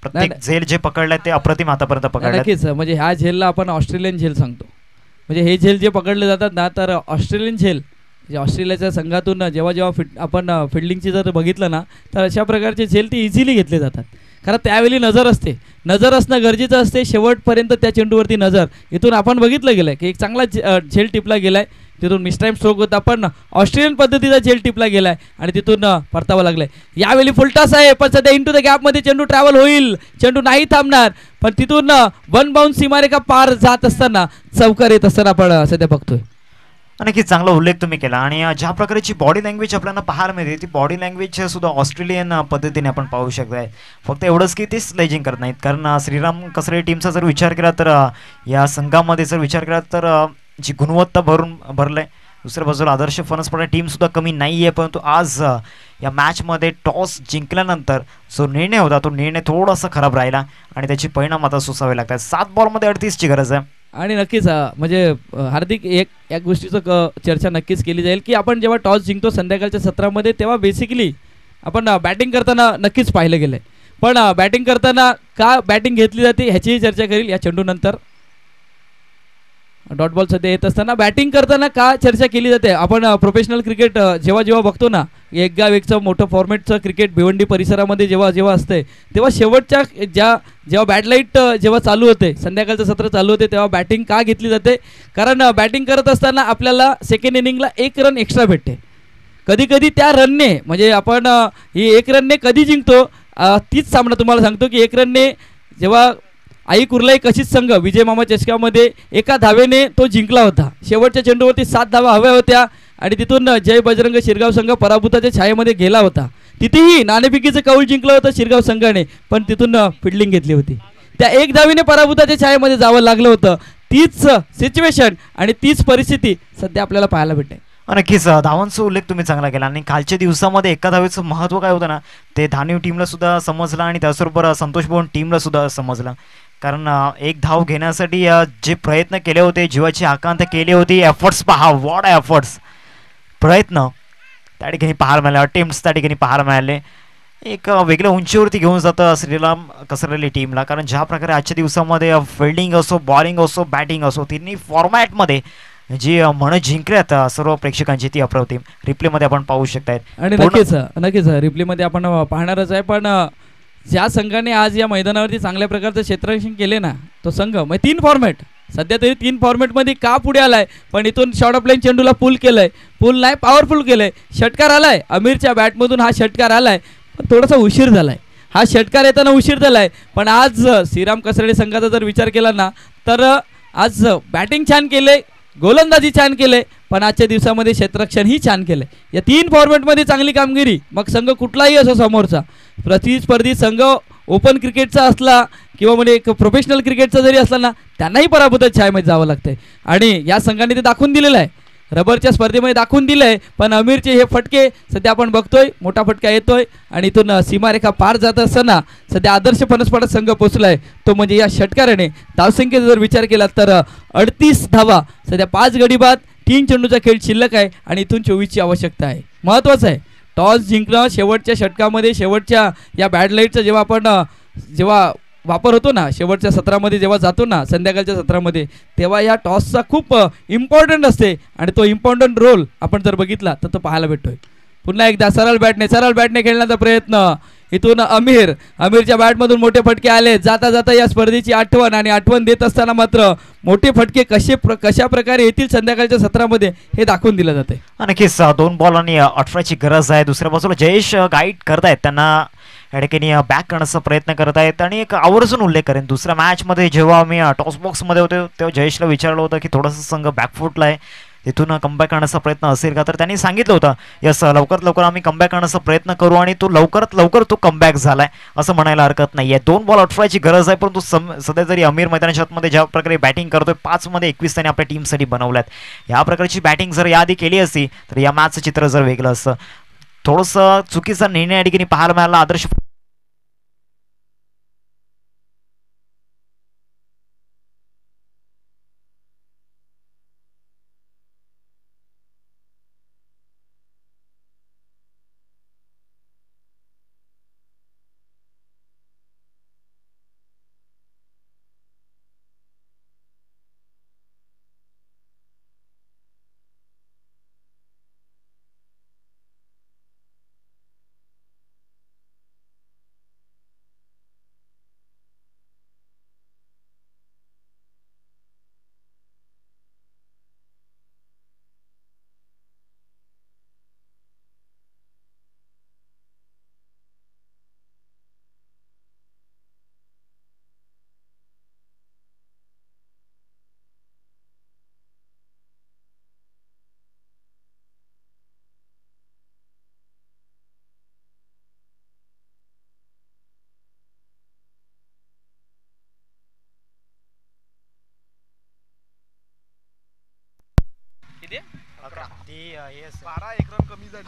प्रत्येक झेल जे पकडले ते अप्रतिम आतापर्यंत पकडले. नक्कीच म्हणजे ह्या झेलला आपण ऑस्ट्रेलियन झेल सांगतो. म्हणजे हे झेल जे पकडले जातात ना तर ऑस्ट्रेलियन झेल म्हणजे ऑस्ट्रेलियाच्या संघातून जेव्हा आपण फिल्डिंगची जर बघितलं ना तर अशा प्रकारचे झेल ते इझिली घेतले जातात, कारण त्यावेळी नजर असणं गरजेचं असते. शेवटपर्यंत त्या चेंडूवरती नजर. इथून आपण बघितलं गेलं की एक चांगला झेल टिपला गेलाय, तिथून मिसटाईम स्ट्रोक होता पण ऑस्ट्रेलियन पद्धतीचा झेल टिपला गेलाय आणि तिथून परतावं लागलाय. यावेळी फुलटॉस आहे, पण सध्या इंटू द गॅपमध्ये चेंडू ट्रॅव्हल होईल, चेंडू नाही थांबणार, पण तिथून वन बाउंस सीमारेखा पार जात असताना चौकार येत असताना आपण सध्या बघतोय. नक्कीच चांगला उल्लेख तुम्ही केला आणि ज्या प्रकारची बॉडी लँग्वेज आपल्याला पाहायला मिळते ती बॉडी लँग्वेज सुद्धा ऑस्ट्रेलियन पद्धतीने आपण पाहू शकतो. फक्त एवढंच की ते स्लेजिंग करत नाहीत, कारण श्रीराम कसरे टीमचा जर विचार केला तर या संघामध्ये जर विचार केला तर जी गुणवत्ता भरलंय. दुसऱ्या बाजूला आदर्श फणसपडा टीमसुद्धा कमी नाही आहे, परंतु आज या मॅचमध्ये टॉस जिंकल्यानंतर जो निर्णय होता तो निर्णय थोडासा खराब राहिला आणि त्याचे परिणाम आता सोसावे लागतात. 7 बॉलमध्ये 38ची गरज आहे. आणि नक्कीच म्हणजे हार्दिक एक गोष्टीचं चर्चा नक्कीच केली जाईल की आपण जेव्हा टॉस जिंकतो संध्याकाळच्या सत्रामध्ये तेव्हा बेसिकली आपण बॅटिंग करताना नक्कीच पाहिलं गेलं आहे, पण बॅटिंग करताना का बॅटिंग घेतली जाते ह्याचीही चर्चा करील या चेंडूनंतर. डॉट बॉल सध्या येत असताना बॅटिंग करताना का चर्चा केली जाते. आपण प्रोफेशनल क्रिकेट जेव्हा जेव्हा बघतो ना, एक गाव एकचं मोठं फॉर्मॅटचं क्रिकेट भिवंडी परिसरामध्ये जेव्हा जेव्हा असते तेव्हा शेवटच्या जेव्हा बॅटलाईट जेव्हा चालू होते, संध्याकाळचं सत्र चालू होते, तेव्हा बॅटिंग का घेतली जाते. कारण बॅटिंग करत असताना आपल्याला सेकंड इनिंगला 1 रन एक्स्ट्रा भेटते. कधी कधी त्या रनने म्हणजे आपण ही 1 रनने कधी जिंकतो तीच सामना तुम्हाला सांगतो की 1 रनने जेव्हा आई कुर्लाई कशीच संघ विजय मामा चषकामध्ये एका धावेने तो जिंकला होता. शेवटच्या चेंडूवरती 7 धावा हव्या होत्या आणि तिथून जय बजरंग शिरगाव संघ पराभूताच्या छायेमध्ये गेला होता. तिथेही नाणेफेकीचं कौल जिंकलं होतं शिरगाव संघाने, पण तिथून फिल्डिंग घेतली होती. त्या 1 धावेने पराभूताच्या छायेमध्ये जावं लागलं होतं. तीच सिच्युएशन आणि तीच परिस्थिती सध्या आपल्याला पाहायला भेटते. नक्कीच धावांचा उल्लेख तुम्ही चांगला केला आणि कालच्या दिवसामध्ये एका धावेचं महत्त्व काय होतं ना, ते धानीव टीमला सुद्धा समजलं आणि त्याचबरोबर संतोष भवन टीमला सुद्धा समजलं. कारण 1 धाव घेण्यासाठी जे प्रयत्न केले होते, जीवाची आकांक्षा केली होती, एफर्ट्स पहा, वॉट एफर्ट्स, प्रयत्न त्या ठिकाणी पाहायला मिळाले, अटेम्प्ट्स त्या ठिकाणी पाहायला मिळाले. एक वेगळ्या उंचीवरती घेऊन जातं श्रीराम कसरली टीमला. कारण ज्या प्रकारे आजच्या दिवसामध्ये फिल्डिंग असो, बॉलिंग असो, बॅटिंग असो, तिन्ही फॉर्मॅटमध्ये जी मन जिंकल्यात सर्व प्रेक्षकांची ती अप्रतिम रिप्लेमध्ये आपण पाहू शकतायत. आणि नक्कीच रिप्लेमध्ये आपण पाहणारच आहे. पण ज्या संघाने आज या मैदानावरती चांगल्या प्रकारचं क्षेत्ररक्षण केले ना, तो संघ म्हणजे 3 फॉर्मॅट सध्या तरी 3 फॉर्मॅटमध्ये का पुढे आलाय, पण इथून शॉर्ट ऑफ लाईन चेंडूला पुल केलंय, पुल नाही पॉवरफुल केलंय, षटकार आलाय अमीरच्या बॅटमधून, हा षटकार आलाय पण थोडासा उशीर झालाय. हा षटकार येताना उशीर झालाय, पण आज श्रीराम कसरडे संघाचा जर विचार केला ना तर आज बॅटिंग छान केले, गोलंदाजी छान केले, पण आजच्या दिवसामध्ये क्षेत्ररक्षणही छान केलं. या 3 फॉर्मॅटमध्ये चांगली कामगिरी, मग संघ कुठलाही असो समोरचा प्रतिस्पर्धी संघ ओपन क्रिकेटचा असला किंवा म्हणजे एक प्रोफेशनल क्रिकेटचा जरी असला ना, त्यांनाही पराभूत छायेमध्ये जावं लागतंय. आणि या संघाने ते दाखवून दिलेलं आहे, रबरच्या स्पर्धेमध्ये दाखवून दिलं आहे. पण अमीरचे हे फटके सध्या आपण बघतोय, मोठा फटका येतोय आणि इथून सीमारेखा पार जात असताना सध्या आदर्श फणसपाडा संघ पोचलाय. तो म्हणजे या षटकाराने धावसंख्येचा जर विचार केला तर 38 धावा, सध्या 5 गडी बाद, 3 चेंडूचा खेळ शिल्लक आहे आणि इथून 24ची आवश्यकता आहे. महत्त्वाचं आहे टॉस जिंकणं. शेवटच्या षटकामध्ये शेवटच्या या बॅड लाईटचा जेव्हा वापर होतो ना, शेवटच्या सत्रामध्ये जेव्हा जातो ना संध्याकाळच्या सत्रामध्ये, तेव्हा या टॉसचा खूप इम्पॉर्टंट असते आणि तो इम्पॉर्टंट रोल आपण जर बघितला तर तो पाहायला भेटतोय. पुन्हा एकदा सरळ बॅटने खेळण्याचा प्रयत्न, इथून अमीरच्या बॅटमधून मोठे फटके आले. जाता जाता या स्पर्धेची आठवण देत असताना मात्र मोठे फटके कशा प्रकारे येतील संध्याकाळच्या सत्रामध्ये हे दाखवून दिलं जाते. नक्कीच 2 बॉल आणि 18ची गरज आहे. दुसऱ्या बाजूला जयेश गाईड करतायत, त्यांना या ठिकाणी बॅक करण्याचा प्रयत्न करत आहेत. आणि एक आवर्जून उल्लेख करेन, दुसऱ्या मॅचमध्ये जेव्हा आम्ही टॉस बॉक्समध्ये होतो तेव्हा जयेशला विचारलं होतं की थोडंसं संघ बॅकफुटला आहे, तिथून कमबॅक करण्याचा प्रयत्न असेल का, तर त्यांनी सांगितलं होतं यस लवकरात लवकर आम्ही कमबॅक करण्याचा प्रयत्न करू आणि तो लवकरात लवकर तो कमबॅक झालाय असं म्हणायला हरकत नाही आहे. 2 बॉल 18ची गरज आहे, परंतु सध्या जरी अमीर मैदानाच्या आतमध्ये ज्या प्रकारे बॅटिंग करतोय 5 मध्ये 21 त्याने आपल्या टीमसाठी बनवल्यात. या प्रकारची बॅटिंग जर याआधी केली असती तर या मॅचचं चित्र जर वेगळं असतं. थोडंसं चुकीचा निर्णय या ठिकाणी पाहायला मिळाला आदर्श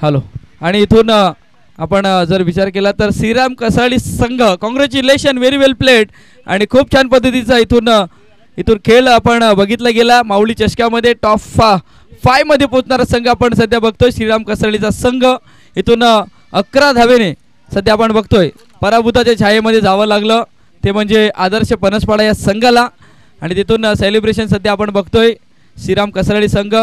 हॅलो. आणि इथून आपण जर विचार केला तर श्रीराम कसाळी संघ कॉंग्रॅच्युलेशन, व्हेरी वेल प्लेड. आणि खूप छान पद्धतीचा इथून खेळ आपण बघितला गेला. माऊली चषकामध्ये टॉप 5 मध्ये पोहोचणारा संघ आपण सध्या बघतोय श्रीराम कसाळीचा संघ. इथून 11 धावेने सध्या आपण बघतोय पराभूताच्या छायेमध्ये जावं लागलं, ते म्हणजे आदर्श पनसपाडा या संघाला. आणि तिथून सेलिब्रेशन सध्या आपण बघतोय श्रीराम कसाळी संघ.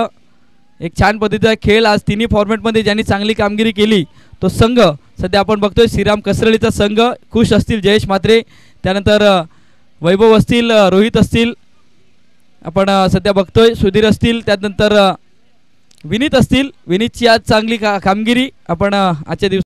एक छान पद्धतीचा खेळ आज तिन्ही फॉर्मॅटमध्ये ज्यांनी चांगली कामगिरी केली तो संघ सध्या आपण बघतोय श्रीराम कसरळीचा संघ. खुश असतील जयेश म्हात्रे, त्यानंतर वैभव असतील, रोहित असतील, आपण सध्या बघतोय सुधीर असतील, त्यानंतर विनीत असतील. विनीतची आज चांगली कामगिरी आपण आजच्या दिवसात